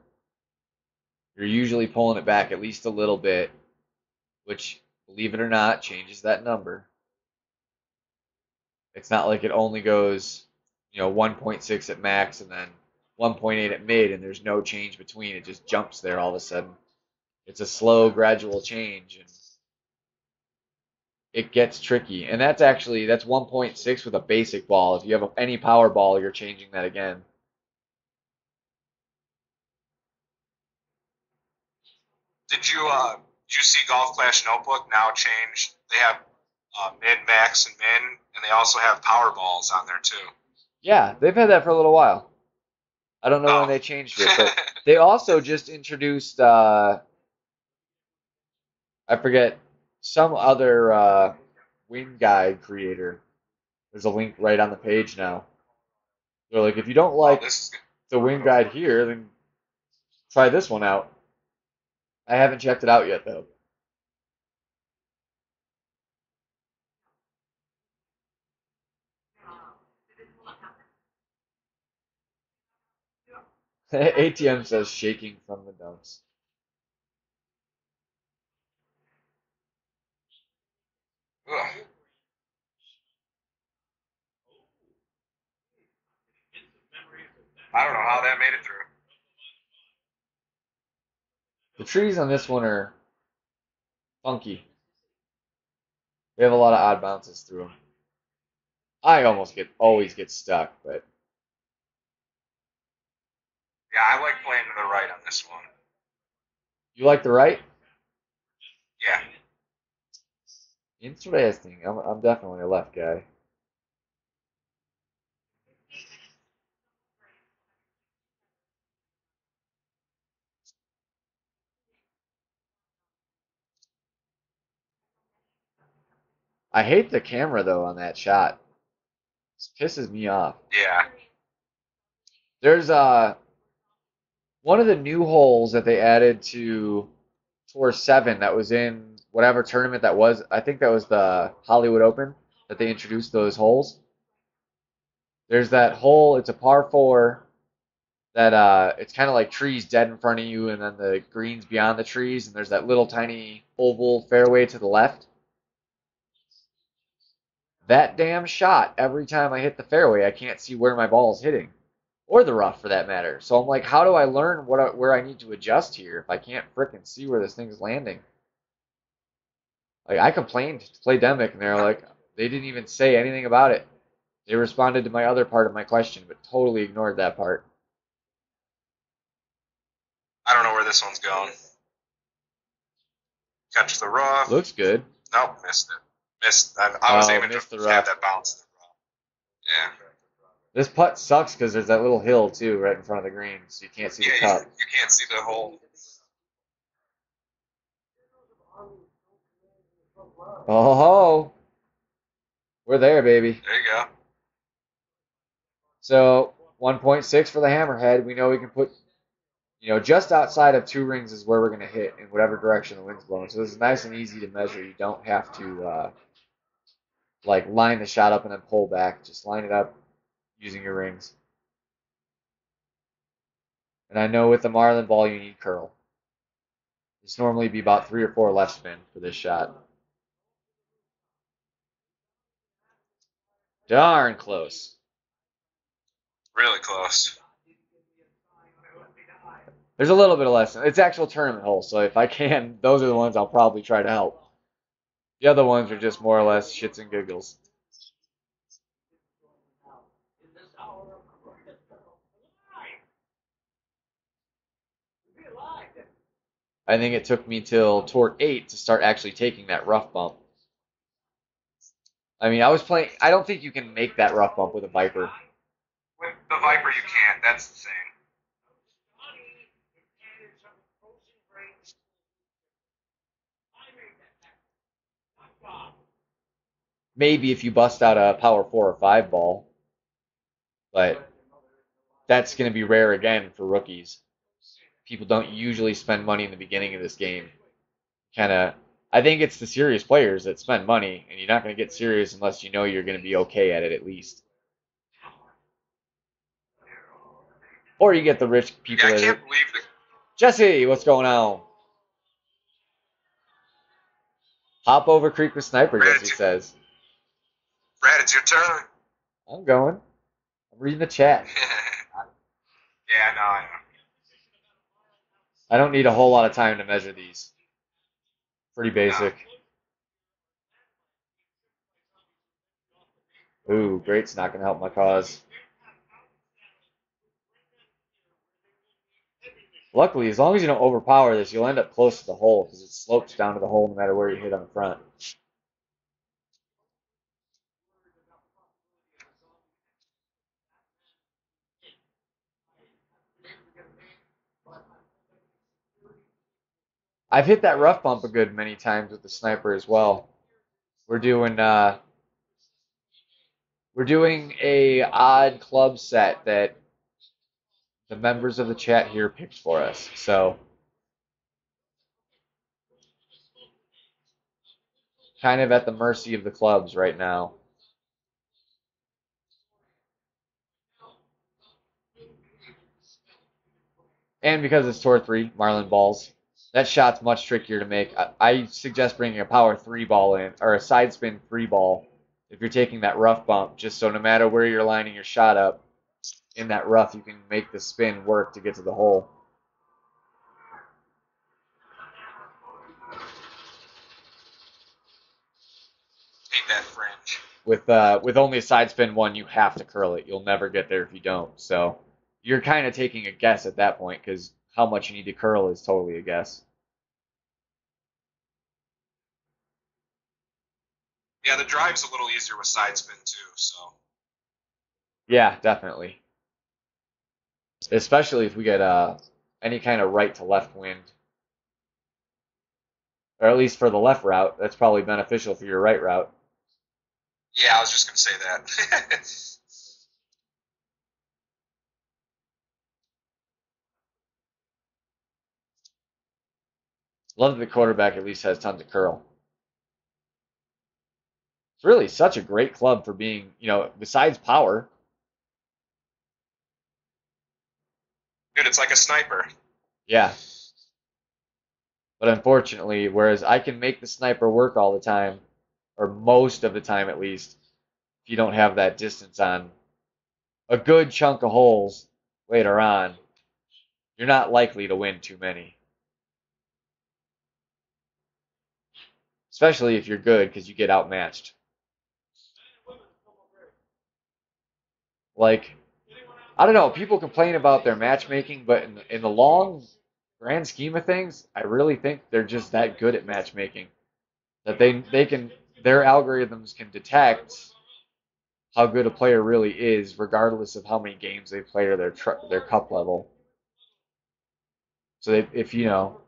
You're usually pulling it back at least a little bit, which, believe it or not, changes that number. It's not like it only goes, 1.6 at max and then 1.8 at mid, and there's no change between. It just jumps there all of a sudden. It's a slow, gradual change, and it gets tricky. And that's 1.6 with a basic ball. If you have any power ball, you're changing that again. Did you see Golf Clash Notebook now change? They have mid, max, and min, and they also have power balls on there too. Yeah, they've had that for a little while. I don't know when Oh. they changed it, but they also just introduced, I forget, some other win guide creator. There's a link right on the page now. They're like, if you don't like the win guide here, then try this one out. I haven't checked it out yet, though. ATM says shaking from the dunks. Ugh. I don't know how that made it through. The trees on this one are funky. They have a lot of odd bounces through them. I always get stuck, but Yeah, I like playing to the right on this one. you like the right? Yeah. Interesting. I'm definitely a left guy. I hate the camera though on that shot. It pisses me off. Yeah. There's one of the new holes that they added to Tour 7 that was in whatever tournament that was. I think that was the Hollywood Open that they introduced those holes. There's that hole, it's a par 4 that it's kind of like trees dead in front of you and then the greens beyond the trees, and there's that little tiny oval fairway to the left. That damn shot, every time I hit the fairway, I can't see where my ball is hitting. or the rough for that matter. So I'm like, how do I learn where I need to adjust here if I can't frickin' see where this thing's landing? Like I complained to Play Demic, and they're like, they didn't even say anything about it. They responded to my other part of my question, but totally ignored that part. I don't know where this one's going. Catch the rough. Looks good. Nope, missed it. Missed. I was aiming missed to the have rough. that bounce in the rough. Yeah. This putt sucks because there's that little hill too right in front of the green, so you can't see the Yeah, cup. you can't see the hole. Oh ho! We're there, baby. There you go. So 1.6 for the hammerhead. We know we can put, just outside of 2 rings is where we're going to hit in whatever direction the wind's blowing. So this is nice and easy to measure. You don't have to like line the shot up and then pull back. Just line it up using your rings. And I know with the Marlin ball you need curl. It's normally be about 3 or 4 left spin for this shot. Darn close. Really close. There's a little bit of lesson. It's actual tournament holes, so if I can, those are the ones I'll probably try to help. The other ones are just more or less shits and giggles. I think it took me till Tour 8 to start actually taking that rough bump. I mean, I was playing. I don't think you can make that rough bump with a Viper. With the Viper, you can't. That's the thing. Maybe if you bust out a power 4 or 5 ball, but that's going to be rare again for rookies. People don't usually spend money in the beginning of this game. I think it's the serious players that spend money, and you're not going to get serious unless you know you're going to be okay at it at least. Or you get the rich people. Yeah, I can't believe the Jesse, what's going on? Hop over creek with sniper, Jesse says. Brad, it's your turn. I'm going. I'm reading the chat. Yeah, no, I know. I don't need a whole lot of time to measure these. Pretty basic. Ooh, great's not going to help my cause. Luckily, as long as you don't overpower this, you'll end up close to the hole because it slopes down to the hole no matter where you hit on the front. I've hit that rough bump a good many times with the sniper as well. We're doing a odd club set that the members of the chat here picked for us. So kind of at the mercy of the clubs right now. And because it's Tour 3, Marlin balls, that shot's much trickier to make. I suggest bringing a power 3 ball in, or a side spin 3 ball, if you're taking that rough bump, just so no matter where you're lining your shot up, in that rough, you can make the spin work to get to the hole. Hate that fringe. With only a side spin 1, you have to curl it. You'll never get there if you don't. So you're kind of taking a guess at that point because how much you need to curl is totally a guess. Yeah, the drive's a little easier with side spin too, so. Yeah, definitely. Especially if we get any kind of right to left wind. Or at least for the left route, that's probably beneficial for your right route. Yeah, I was just going to say that. Love that the quarterback at least has tons of curl. It's really such a great club for being, besides power. Dude, it's like a sniper. Yeah. But unfortunately, whereas I can make the sniper work all the time, or most of the time at least, if you don't have that distance on a good chunk of holes, later on, you're not likely to win too many. Especially if you're good because you get outmatched. Like, I don't know, people complain about their matchmaking, but in the long grand scheme of things, I really think they're just that good at matchmaking that they can their algorithms can detect how good a player really is, regardless of how many games they play or their cup level. So if you know,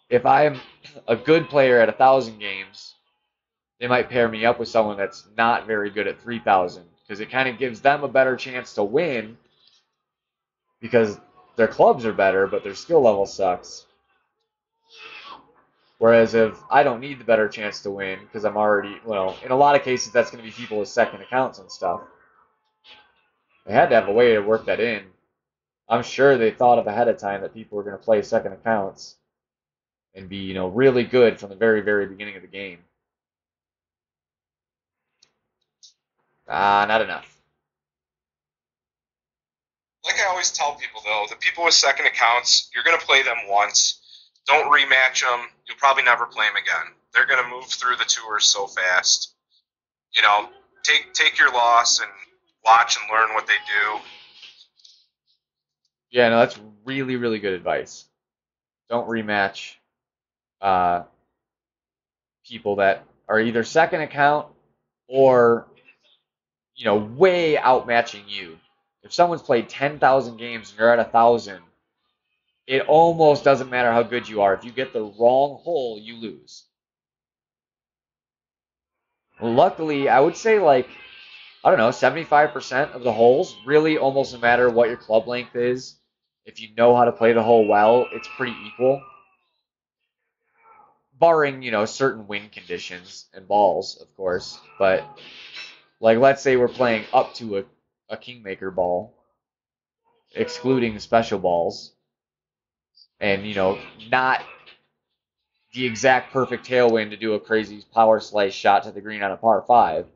if I'm a good player at 1,000 games, they might pair me up with someone that's not very good at 3,000 because it kind of gives them a better chance to win because their clubs are better, but their skill level sucks. Whereas if I don't need the better chance to win because I'm already, well, in a lot of cases that's going to be people with second accounts and stuff. They had to have a way to work that in. I'm sure they thought of ahead of time that people were going to play second accounts and be, really good from the very, very beginning of the game. Not enough. Like I always tell people, though, the people with second accounts, you're going to play them once. Don't rematch them. You'll probably never play them again. They're going to move through the tours so fast. Take your loss and watch and learn what they do. Yeah, no, that's really, really good advice. Don't rematch people that are either second account or, way outmatching you. If someone's played 10,000 games and you're at 1,000, it almost doesn't matter how good you are. If you get the wrong hole, you lose. Luckily, I would say I don't know, 75% of the holes, really almost no matter what your club length is, if you know how to play the hole well, it's pretty equal. Barring, certain wind conditions and balls, of course. But, let's say we're playing up to a Kingmaker ball, excluding special balls, and, not the exact perfect tailwind to do a crazy power slice shot to the green on a par 5,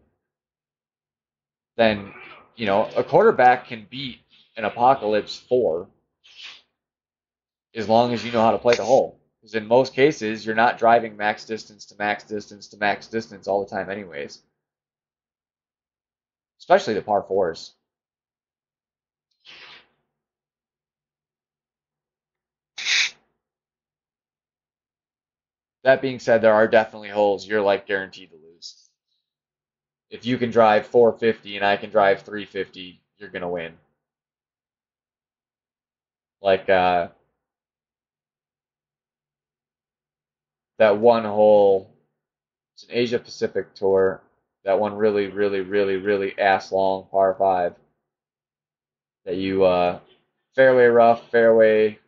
then, a quarterback can beat an Apocalypse 4 as long as you know how to play the hole. Because in most cases, you're not driving max distance to max distance to max distance all the time anyways. Especially the par 4s. That being said, there are definitely holes you're guaranteed to lose. If you can drive 450 and I can drive 350, you're going to win. That one hole, it's an Asia Pacific tour. That one really, really, really, really ass long par 5. That you, fairway rough, fairway,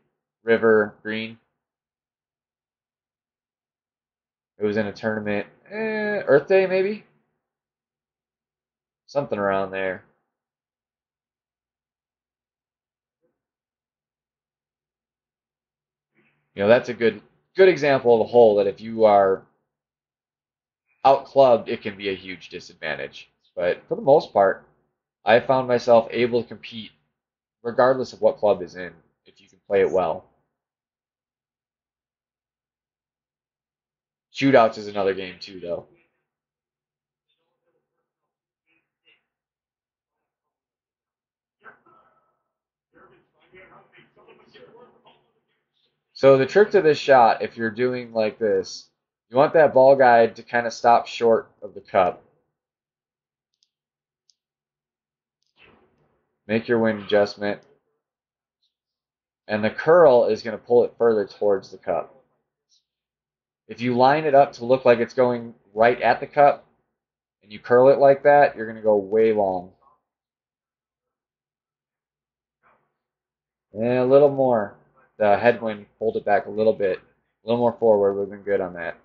river, green. It was in a tournament, Earth Day maybe? Something around there. That's a good example of a hole that if you are out clubbed, it can be a huge disadvantage. But for the most part, I found myself able to compete regardless of what club is in, if you can play it well. Shootouts is another game too, though. So the trick to this shot, if you're doing like this, you want that ball guide to kind of stop short of the cup. Make your wind adjustment. And the curl is going to pull it further towards the cup. If you line it up to look like it's going right at the cup, and you curl it like that, you're going to go way long. And a little more. The headwind pulled it back a little bit. A little more forward would have been good on that.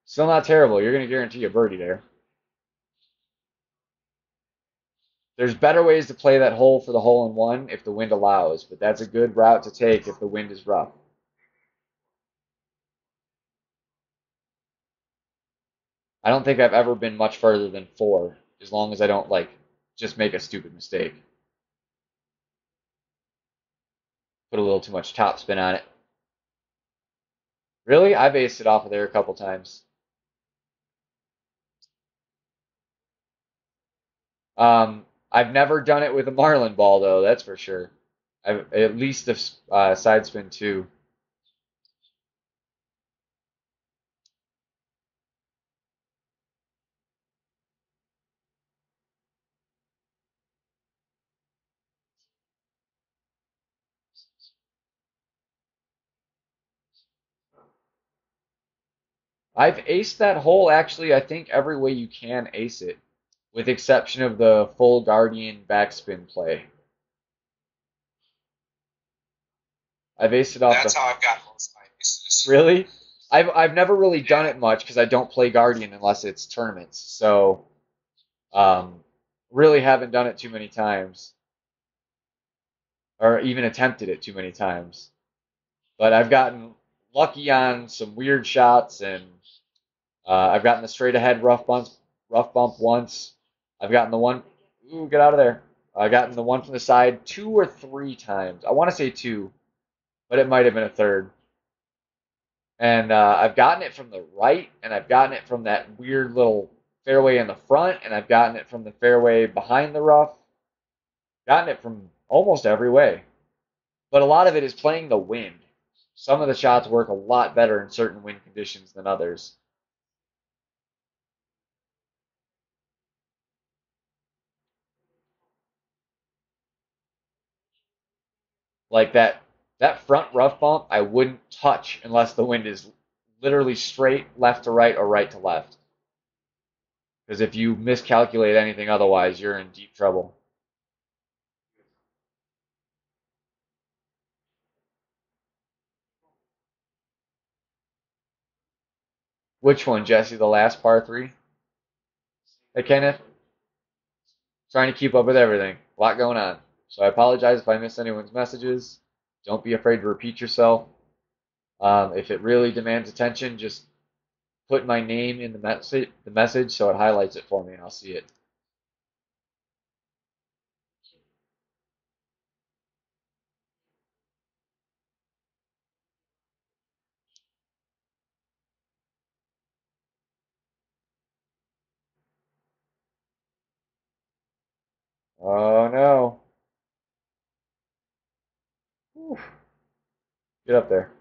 Still not terrible. You're going to guarantee a birdie there. There's better ways to play that hole for the hole-in-one if the wind allows, but that's a good route to take if the wind is rough. I don't think I've ever been much further than 4, as long as I don't, just make a stupid mistake. Put a little too much topspin on it. Really? I've aced it off of there a couple times. I've never done it with a marlin ball though, that's for sure. I've at least the side spin too. I've aced that hole actually, I think every way you can ace it, with exception of the full guardian backspin play. I've aced it off That's the how I've got most of my aces. really. I've never really done Yeah, it much because I don't play guardian unless it's tournaments. So um, really haven't done it too many times, or even attempted it too many times. But I've gotten lucky on some weird shots, and I've gotten the straight ahead rough bump once. I've gotten the one. Ooh, get out of there! I've gotten the one from the side 2 or 3 times. I want to say two, but it might have been a third. And I've gotten it from the right, and I've gotten it from that weird little fairway in the front, and I've gotten it from the fairway behind the rough. Gotten it from almost every way. But a lot of it is playing the wind. Some of the shots work a lot better in certain wind conditions than others. Like that front rough bump, I wouldn't touch unless the wind is literally straight left to right or right to left. Because if you miscalculate anything otherwise, you're in deep trouble. Which one, Jesse? The last par three? Hey, Kenneth, trying to keep up with everything. A lot going on. So I apologize if I miss anyone's messages. Don't be afraid to repeat yourself. If it really demands attention, just put my name in the message so it highlights it for me and I'll see it. Oh no. Whew. Get up there.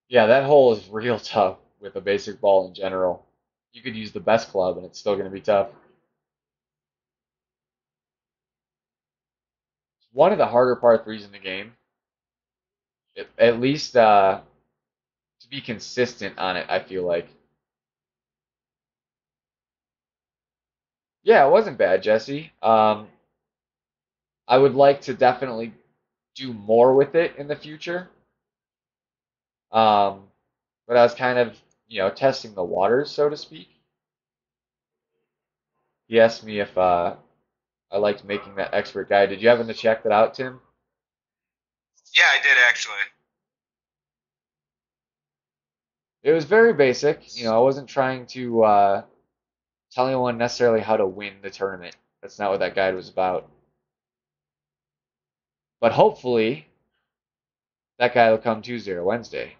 Yeah, that hole is real tough with a basic ball in general. You could use the best club and it's still going to be tough. It's one of the harder par threes in the game. At least to be consistent on it, I feel like. Yeah, it wasn't bad, Jesse. I would like to definitely do more with it in the future. Um, but I was kind of, testing the waters, so to speak. He asked me if I liked making that expert guide. Did you happen to check that out, Tim? yeah, I did actually. It was very basic. I wasn't trying to tell anyone necessarily how to win the tournament. That's not what that guide was about. But hopefully, that guy will come Tuesday or Wednesday.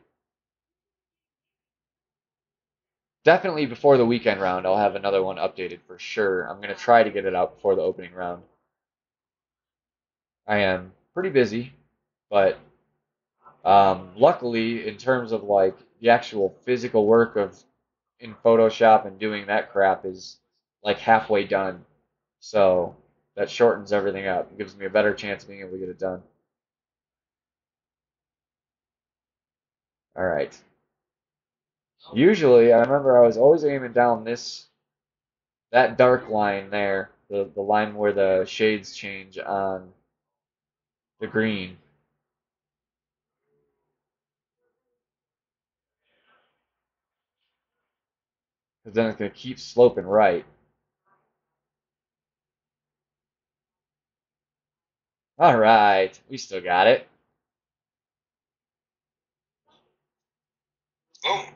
Definitely before the weekend round, I'll have another one updated for sure. I'm going to try to get it out before the opening round. I am pretty busy, but luckily, in terms of like the actual physical work of in Photoshop and doing that crap is like halfway done. So that shortens everything up. It gives me a better chance of being able to get it done. All right. Usually, I remember I was always aiming down that dark line there, the line where the shades change on the green, because then it's going to keep sloping right. All right, we still got it. Boom.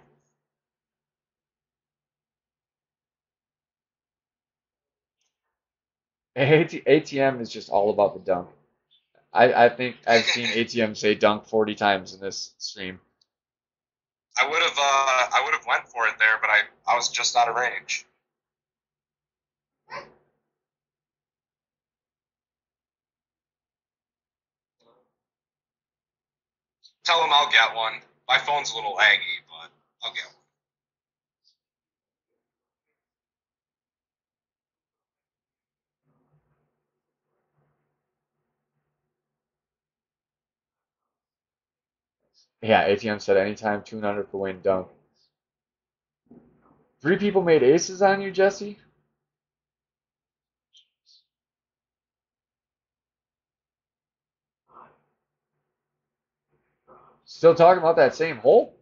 ATM is just all about the dunk. I think I've seen ATM say dunk 40 times in this stream. I would have went for it there, but I was just out of range. Tell him I'll get one. My phone's a little laggy, but I'll get one. Yeah, ATM said anytime 200 for win dunk. 3 people made aces on you, Jesse? Still talking about that same hole?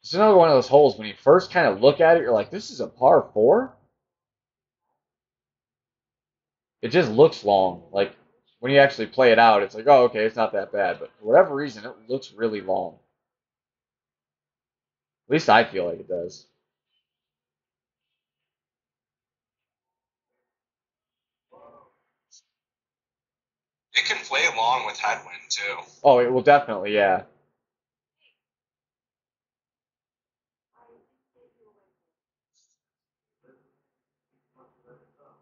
It's another one of those holes when you first kind of look at it, you're like, this is a par 4? It just looks long. Like, when you actually play it out, it's like, oh, okay, it's not that bad. But for whatever reason, it looks really long. At least I feel like it does. It can play along with headwind too. Oh, it will definitely, yeah.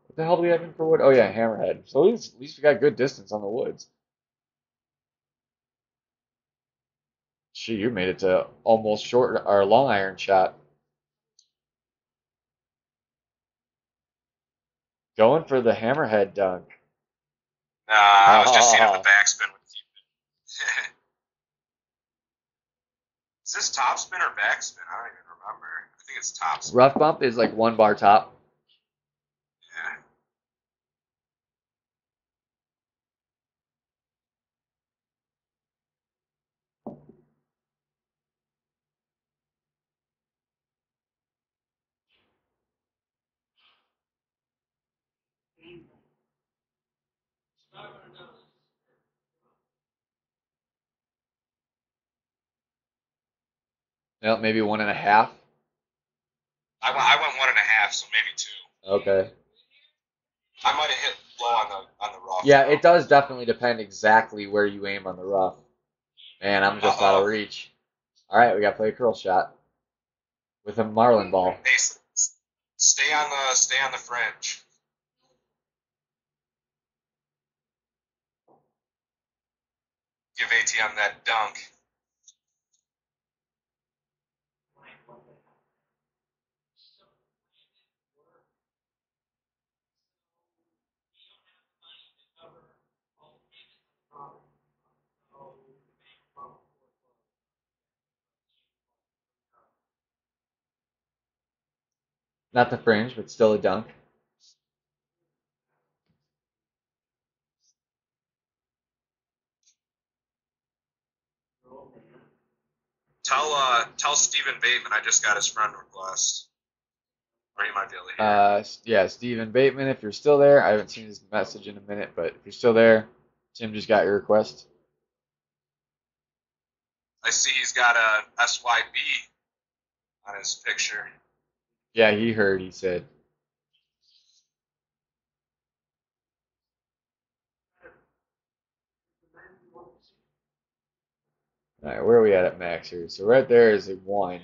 What the hell do we have in for wood? Oh, yeah, hammerhead. So at least we got good distance on the woods. Gee, you made it to almost short or long iron shot. Going for the hammerhead dunk. Nah, I was just seeing if the Oh, backspin would keep it. Is this topspin or backspin? I don't even remember. I think it's topspin. rough bump is like 1 bar top. Yeah. Yep, maybe 1.5. I went 1.5, so maybe 2. Okay. I might have hit low on the rough. Yeah, though. it does definitely depend exactly where you aim on the rough. Man, I'm just out of reach. All right, we got to play a curl shot with a marlin ball. Hey, stay on the fringe. Give ATM that dunk. Not the fringe, but still a dunk. Tell Stephen Bateman I just got his friend request, or he might be able to hear. Yeah, Steven Bateman, if you're still there, I haven't seen his message in a minute, but if you're still there, Tim just got your request. I see he's got a SYB on his picture. Yeah, he heard, he said. All right, where are we at max here? So right there is a 1.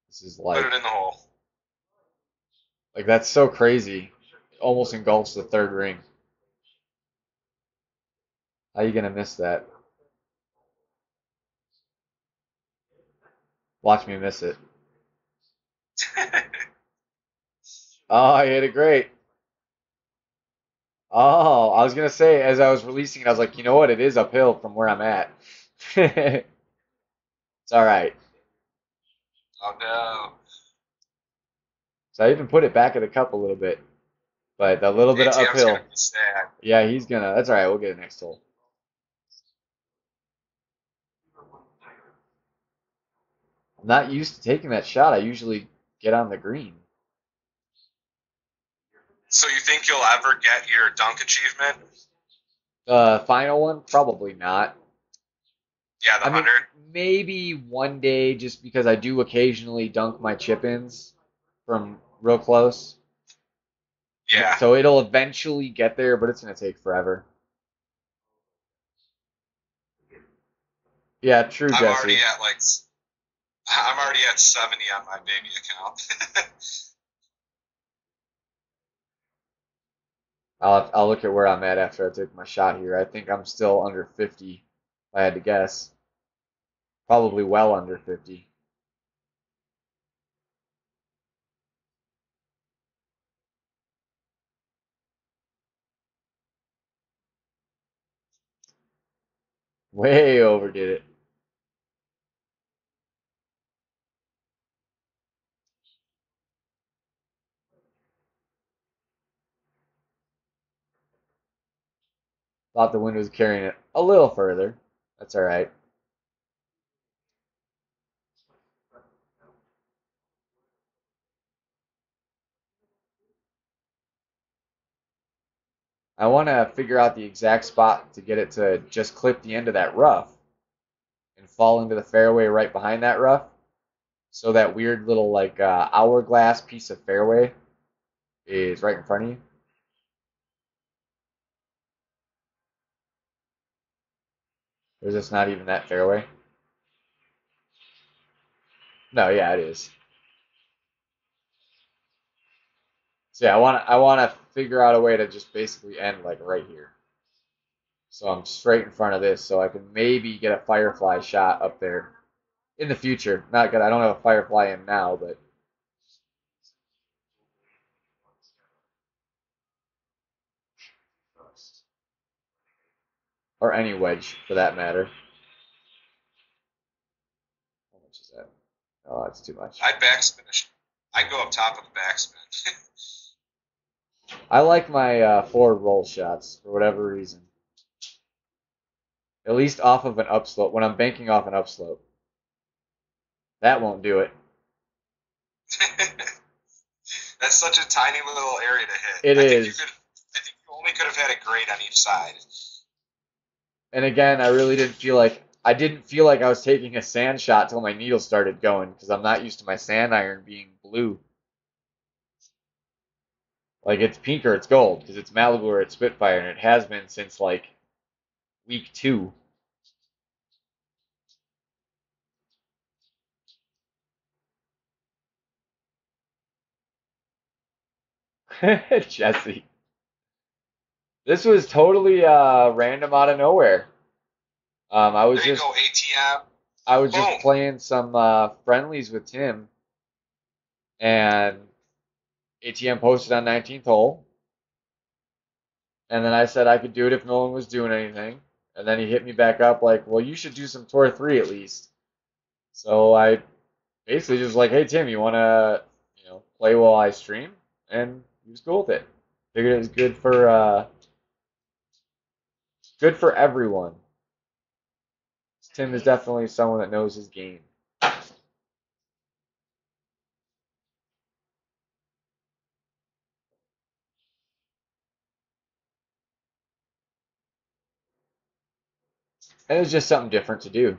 This is Put it in the hole. like that's so crazy. It almost engulfs the third ring. How you gonna miss that? Watch me miss it. Oh, I hit it great. Oh, I was gonna say as I was releasing it, I was like, you know what? It is uphill from where I'm at. It's all right. Oh no. So I even put it back at the cup a little bit, but a little bit of ATM's gonna uphill. be sad. Yeah, he's gonna. That's all right. We'll get it next hole. I'm not used to taking that shot. I usually get on the green. So you think you'll ever get your dunk achievement? The final one, probably not. Yeah, the I mean, 100. maybe one day, just because I do occasionally dunk my chip-ins from real close. Yeah, So it'll eventually get there, but it's gonna take forever. Yeah, true, I'm already Jesse. at like I'm already at 70 on my baby account. I'll look at where I'm at after I take my shot here. I think I'm still under 50, if I had to guess. Probably well under 50. Way overdid it. Thought the wind was carrying it a little further. That's all right. I want to figure out the exact spot to get it to just clip the end of that rough and fall into the fairway right behind that rough. So that weird little like hourglass piece of fairway is right in front of you. Or is this not even that fairway? No, yeah, it is. So yeah, I want to figure out a way to just basically end like right here. So I'm straight in front of this, so I can maybe get a firefly shot up there in the future. Not good. I don't have a firefly in now, but or any wedge for that matter. How much is that? Oh, that's too much. I backspin. I go up top of the backspin. I like my forward roll shots for whatever reason. At least off of an upslope. When I'm banking off an upslope, that won't do it. That's such a tiny little area to hit. It is. I think you only could have had a grade on each side. And again, I didn't feel like I was taking a sand shot till my needle started going because I'm not used to my sand iron being blue. Like it's pink or it's gold because it's Malibu or it's Spitfire, and it has been since like week 2. Jesse, this was totally random out of nowhere. I was There you just go, ATM. I was just Boom. playing some friendlies with Tim, and ATM posted on 19th hole, and then I said I could do it if no one was doing anything, and then he hit me back up like, well, you should do some tour 3 at least. So I basically just like, hey Tim, you want to play while I stream, and he was cool with it. Figured it was good for everyone. Tim is definitely someone that knows his game. And it was just something different to do.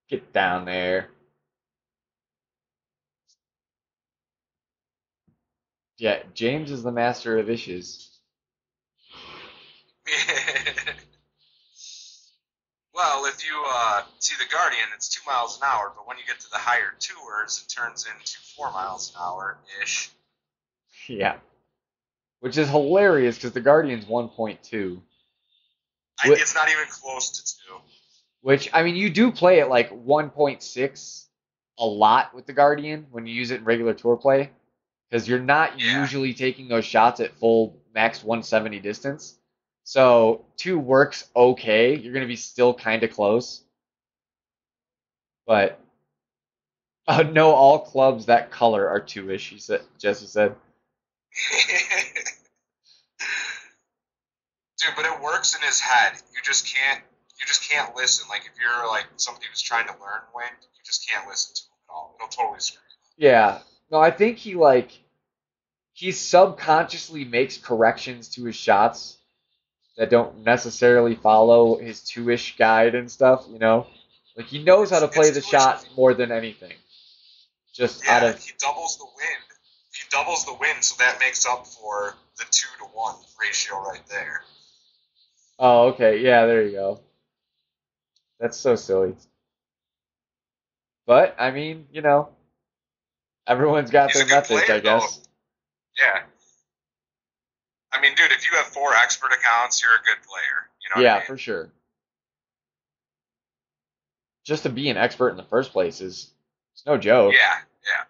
Get down there. Yeah, James is the master of issues. Well, if you see the Guardian, it's 2 miles an hour, but when you get to the higher tours, it turns into 4 miles an hour ish. Yeah. Which is hilarious because the Guardian's 1.2. It's not even close to 2. Which, I mean, you do play at like 1.6 a lot with the Guardian when you use it in regular tour play. Because you're not Yeah. usually taking those shots at full max 170 distance. So 2 works okay. You're going to be still kind of close. But no, all clubs that color are 2-ish, Jesse said. Dude, but it works in his head. You just can't listen. Like if you're like somebody who's trying to learn wind, you just can't listen to him at all. It'll totally screw Yeah. No, I think he subconsciously makes corrections to his shots that don't necessarily follow his two-ish guide and stuff, you know? Like he you. knows how It's to play it's the too much. shot more than anything. Just out Yeah, of he doubles the wind. He doubles the wind, so that makes up for the 2-to-1 ratio right there. Oh, okay. Yeah, there you go. That's so silly. But I mean, everyone's got He's their a good methods, player I though. guess. Yeah. I mean, dude, if you have 4 expert accounts, you're a good player. You know what I Yeah, mean? for sure. Just to be an expert in the first place is it's no joke. Yeah, yeah.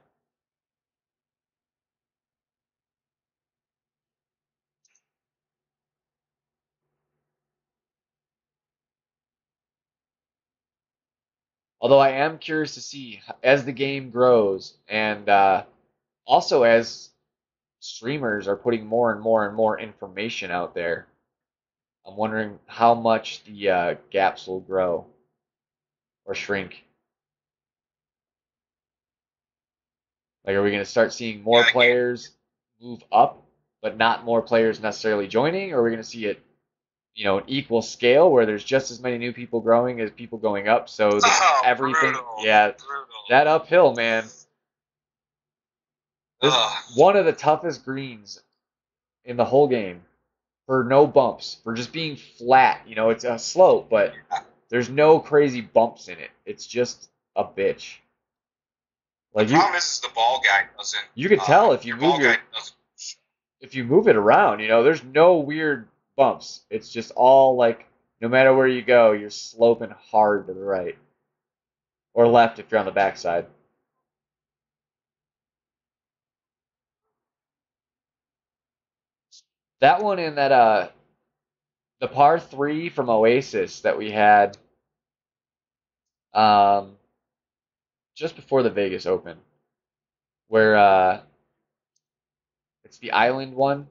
Although I am curious to see as the game grows and also as streamers are putting more and more and more information out there. I'm wondering how much the gaps will grow or shrink. Like, are we going to start seeing more Yeah, the game. players move up, but not more players necessarily joining? Or are we going to see it, an equal scale where there's just as many new people growing as people going up? So the Oh, everything, brutal. yeah, Brutal. that uphill, man. This Ugh. one of the toughest greens in the whole game for no bumps, for just being flat. It's a slope, but there's no crazy bumps in it. It's just a bitch. The Like problem is the ball guy doesn't. you could tell if you Your move ball your guy doesn't. if you move it around, there's no weird bumps. It's just all like no matter where you go, you're sloping hard to the right or left if you're on the backside. That one in that the par three from Oasis that we had um just before the Vegas Open, where it's the island one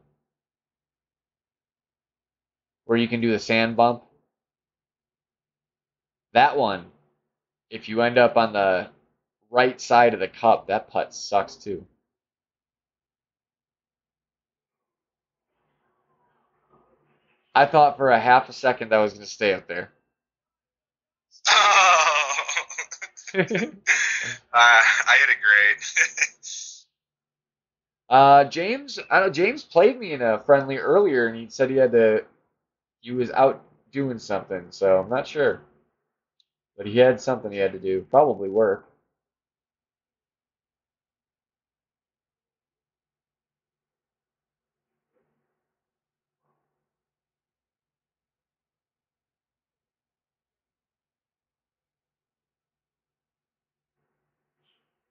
where you can do the sand bump. That one, if you end up on the right side of the cup, that putt sucks too. I thought for a half a second I was going to stay up there. Oh. I hit it great. James, I know James played me in a friendly earlier, and he said he was out doing something, so I'm not sure, but he had something he had to do, probably work.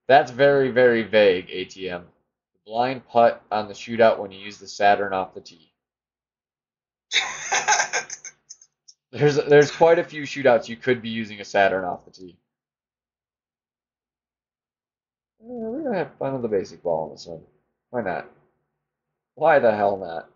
That's very, very vague, ATM. The blind putt on the shootout when you use the Saturn off the tee. There's quite a few shootouts you could be using a Saturn off the tee. We're gonna have fun with the basic ball on this one. Why not? Why the hell not?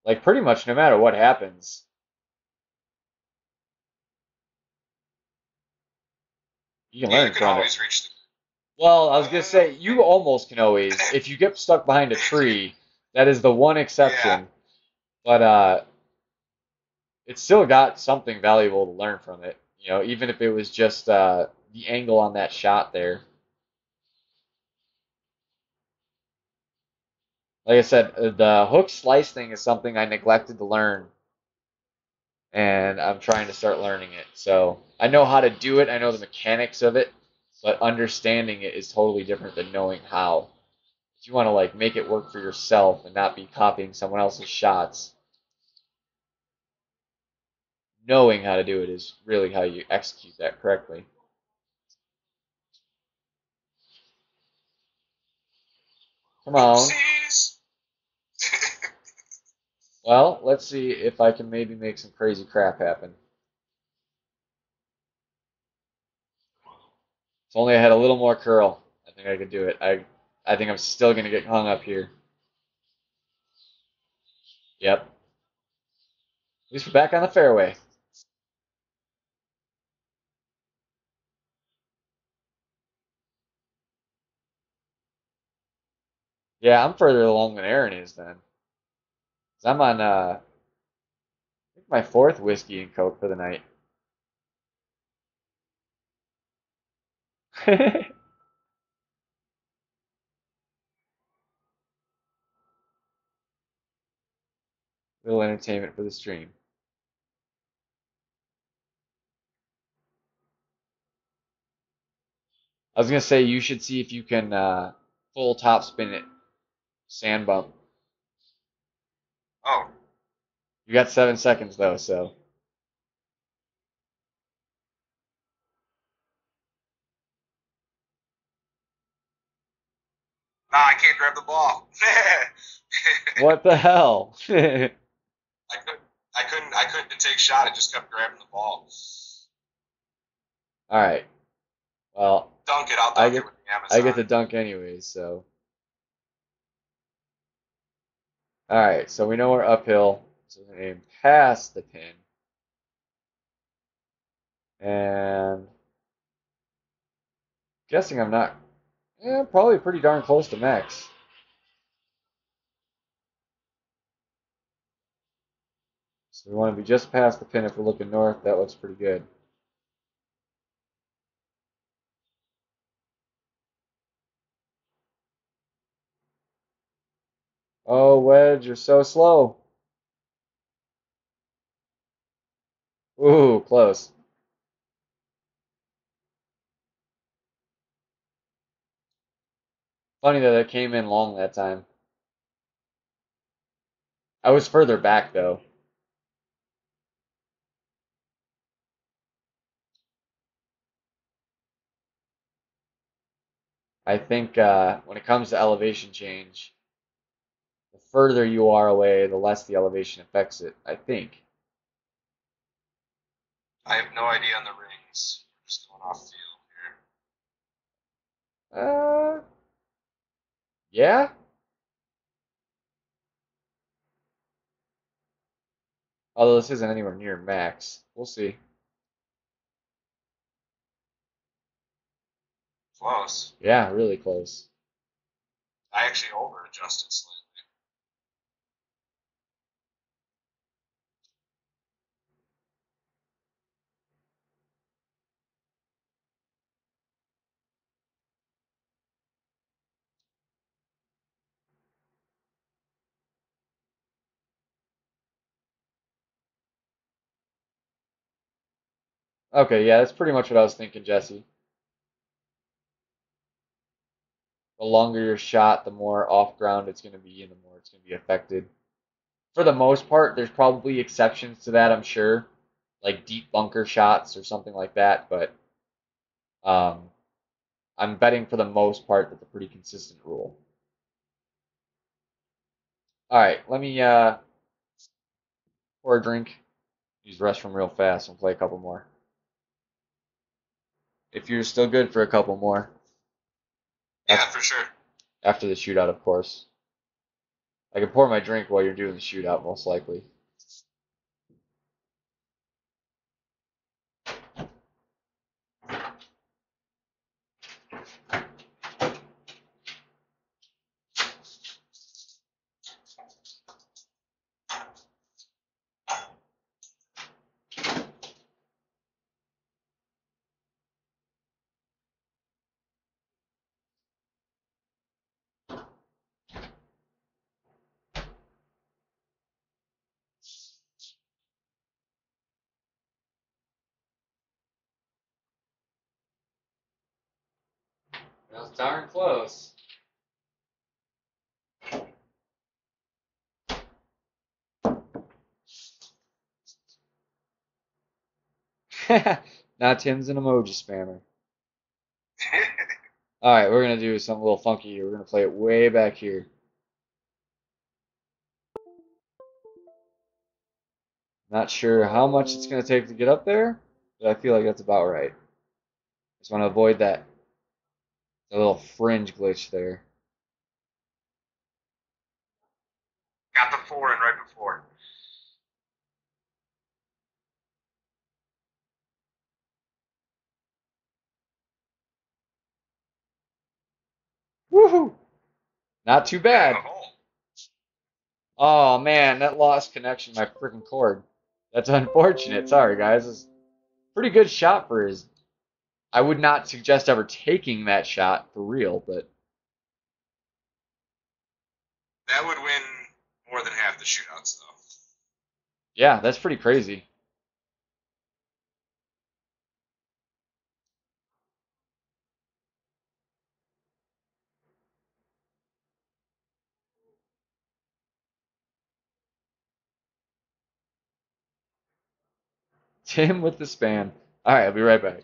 Like pretty much no matter what happens, you can You learn can from it. always reach the. Well, I was gonna say you almost can always if you get stuck behind a tree, that is the one Yeah. exception. But it's still got something valuable to learn from it. Even if it was just the angle on that shot there. Like I said, the hook slice thing is something I neglected to learn, and I'm trying to start learning it. So I know how to do it. I know the mechanics of it, but understanding it is totally different than knowing how. If you want to like make it work for yourself and not be copying someone else's shots, knowing how to do it is really how you execute that correctly. Come on. Oopsies. Well, let's see if I can maybe make some crazy crap happen. If only I had a little more curl. I think I could do it. I think I'm still gonna get hung up here. Yep. At least we're back on the fairway. Yeah, I'm further along than Aaron is then. 'Cause I'm on I think my fourth whiskey and coke for the night. Little entertainment for the stream. I was gonna say you should see if you can full top spin it, sand bump. Oh, You got 7 seconds though, so nah, I can't grab the ball. what the hell? I couldn't take a shot. I just kept grabbing the ball. All right. Well, Dunk it. I'll I dunk get it with the Amazon. I get the dunk anyways, so. All right, so we know we're uphill, so we're gonna aim past the pin, and guessing I'm not. Yeah, probably pretty darn close to max. So we want to be just past the pin if we're looking north. That looks pretty good. Oh, wedge, you're so slow. Ooh, close. Funny that it came in long that time. I was further back though. I think when it comes to elevation change, the further you are away, the less the elevation affects it, I think. I have no idea on the rings. We're just going off field here. Yeah? Although this isn't anywhere near max. We'll see. Close. Yeah, really close. I actually over adjusted slightly. Okay, yeah, that's pretty much what I was thinking, Jesse. The longer your shot, the more off ground it's going to be and the more it's going to be affected. For the most part, there's probably exceptions to that, I'm sure, like deep bunker shots or something like that, but um, I'm betting for the most part that's a pretty consistent rule. All right, let me pour a drink, use the restroom real fast, and play a couple more. If you're still good for a couple more. Yeah, for sure. After the shootout, of course. I can pour my drink while you're doing the shootout, most likely. That was darn close. Now Tim's an emoji spammer. All right, we're gonna do something a little funky here. We're gonna play it way back here. Not sure how much it's gonna take to get up there, but I feel like that's about right. Just want to avoid that little fringe glitch there. Got the 4 in right before. Woohoo! Not too Yeah, in bad. the hole. Oh man, that lost connection to my freaking cord. That's unfortunate. Sorry guys. It's a pretty good shot for his. I would not suggest ever taking that shot for real, but That would win more than half the shootouts, though. yeah, that's pretty crazy. Tim with the span. All right, I'll be right back.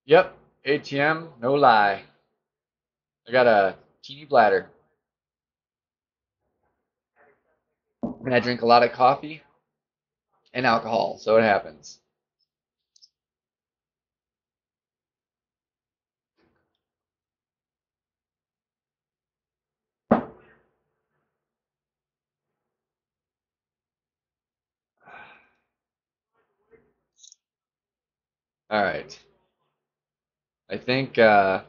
Yep, ATM, no lie. I got a teeny bladder, and I drink a lot of coffee and alcohol, so it happens. All right. I think, man,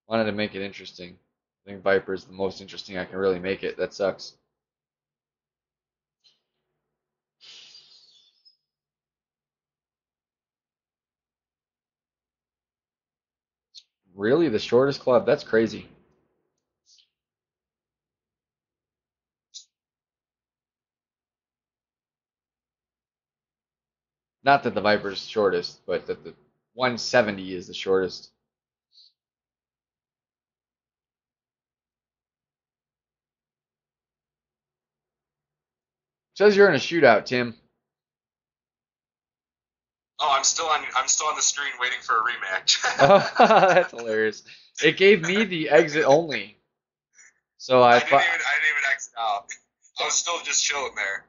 wanted to make it interesting. I think Viper is the most interesting I can really make it. That sucks. Really, the shortest club? That's crazy. Not that the Viper's shortest, but that the 170 is the shortest. Says you're in a shootout, Tim. Oh, I'm still on the screen waiting for a rematch. Oh, that's hilarious. It gave me the exit only. So I didn't even exit out. I was still just chilling there.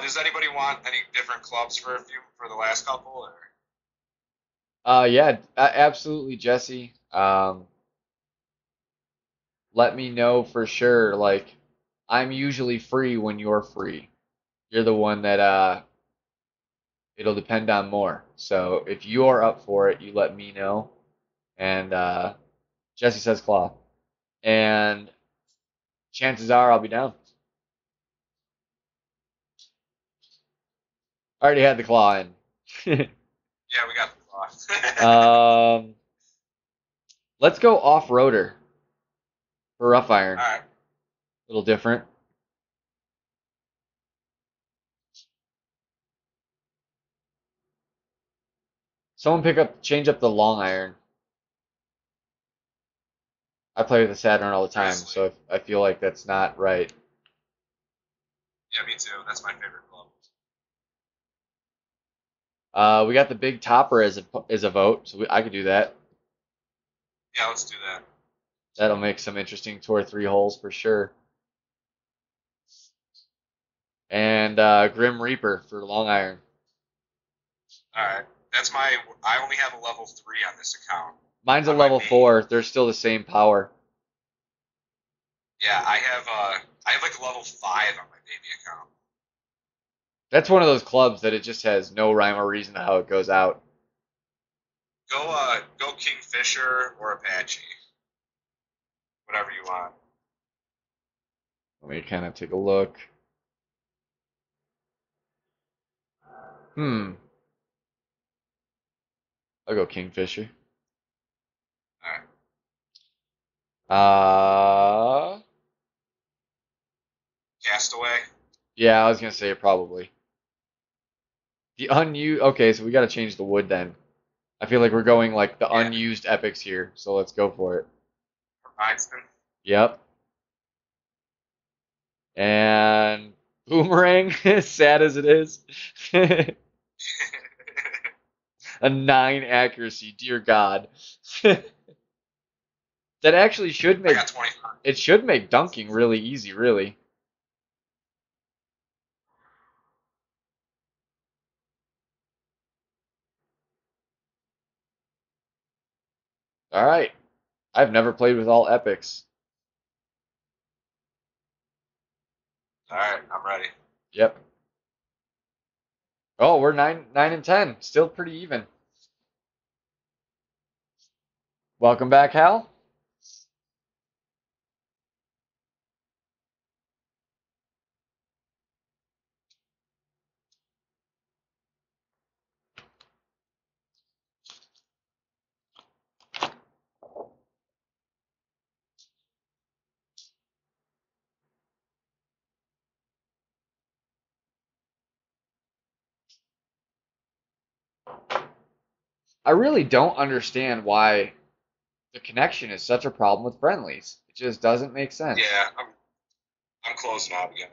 Does anybody want any different clubs for the last couple, or? yeah, absolutely, Jesse. Let me know for sure. Like, I'm usually free when you're free. You're the one that it'll depend on more. So if you're up for it, you let me know. And Jesse says claw. And chances are I'll be down. I already had the claw in. Yeah, we got the claw. Let's go off-roader for rough iron. All right. A little different. Someone change up the long iron. I play with the Saturn all the time, so I feel like that's not right. Yeah, me too. That's my favorite club. We got the big topper as a vote, so I could do that. Yeah, let's do that. That'll make some interesting 2 or 3 holes for sure. And Grim Reaper for long iron. All right, that's my. I only have a level 3 on this account. Mine's a On my level main. 4. They're still the same power. Yeah, I have like a level 5 on my baby account. That's one of those clubs that it just has no rhyme or reason to how it goes out. Go Kingfisher or Apache, whatever you want. Let me kind of take a look. Hmm. I'll go Kingfisher. All right. Uh, Castaway. yeah, I was gonna say probably. The unused. Okay, so we gotta change the wood then. I feel like we're going like the Yeah. unused epics here, so let's go for it. Einstein. Yep. And boomerang, as sad as it is, a 9 accuracy. Dear God, that actually should I make got 25. it should make dunking really easy, really. All right, I've never played with all epics. All right, I'm ready. Yep. Oh, we're 9 and 10, still pretty even. Welcome back, Hal. I really don't understand why the connection is such a problem with friendlies. It just doesn't make sense. Yeah, I'm closing out again.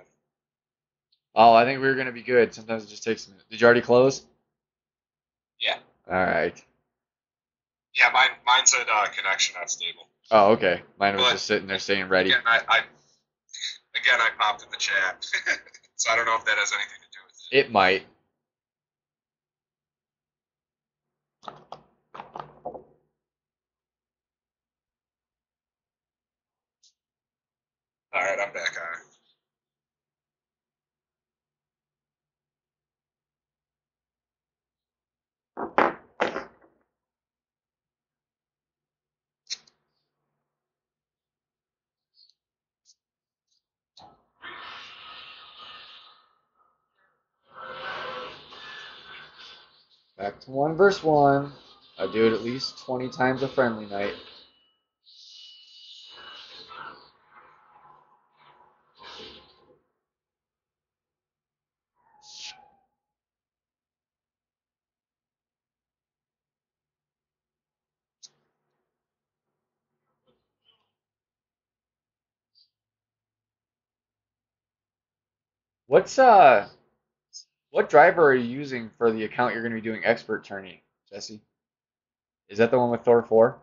Oh, I think we were gonna be good. Sometimes it just takes a minute. Did you already close? Yeah. All right. Yeah, mine said connection not stable. Oh, okay. Mine was But just sitting there saying ready. again I popped in the chat, so I don't know if that has anything to do with it. It might. All right, I'm back on it. Back to 1 versus 1. I do it at least 20 times a friendly night. What's what driver are you using for the account you're gonna be doing expert tourney, Jesse? Is that the one with Thor 4?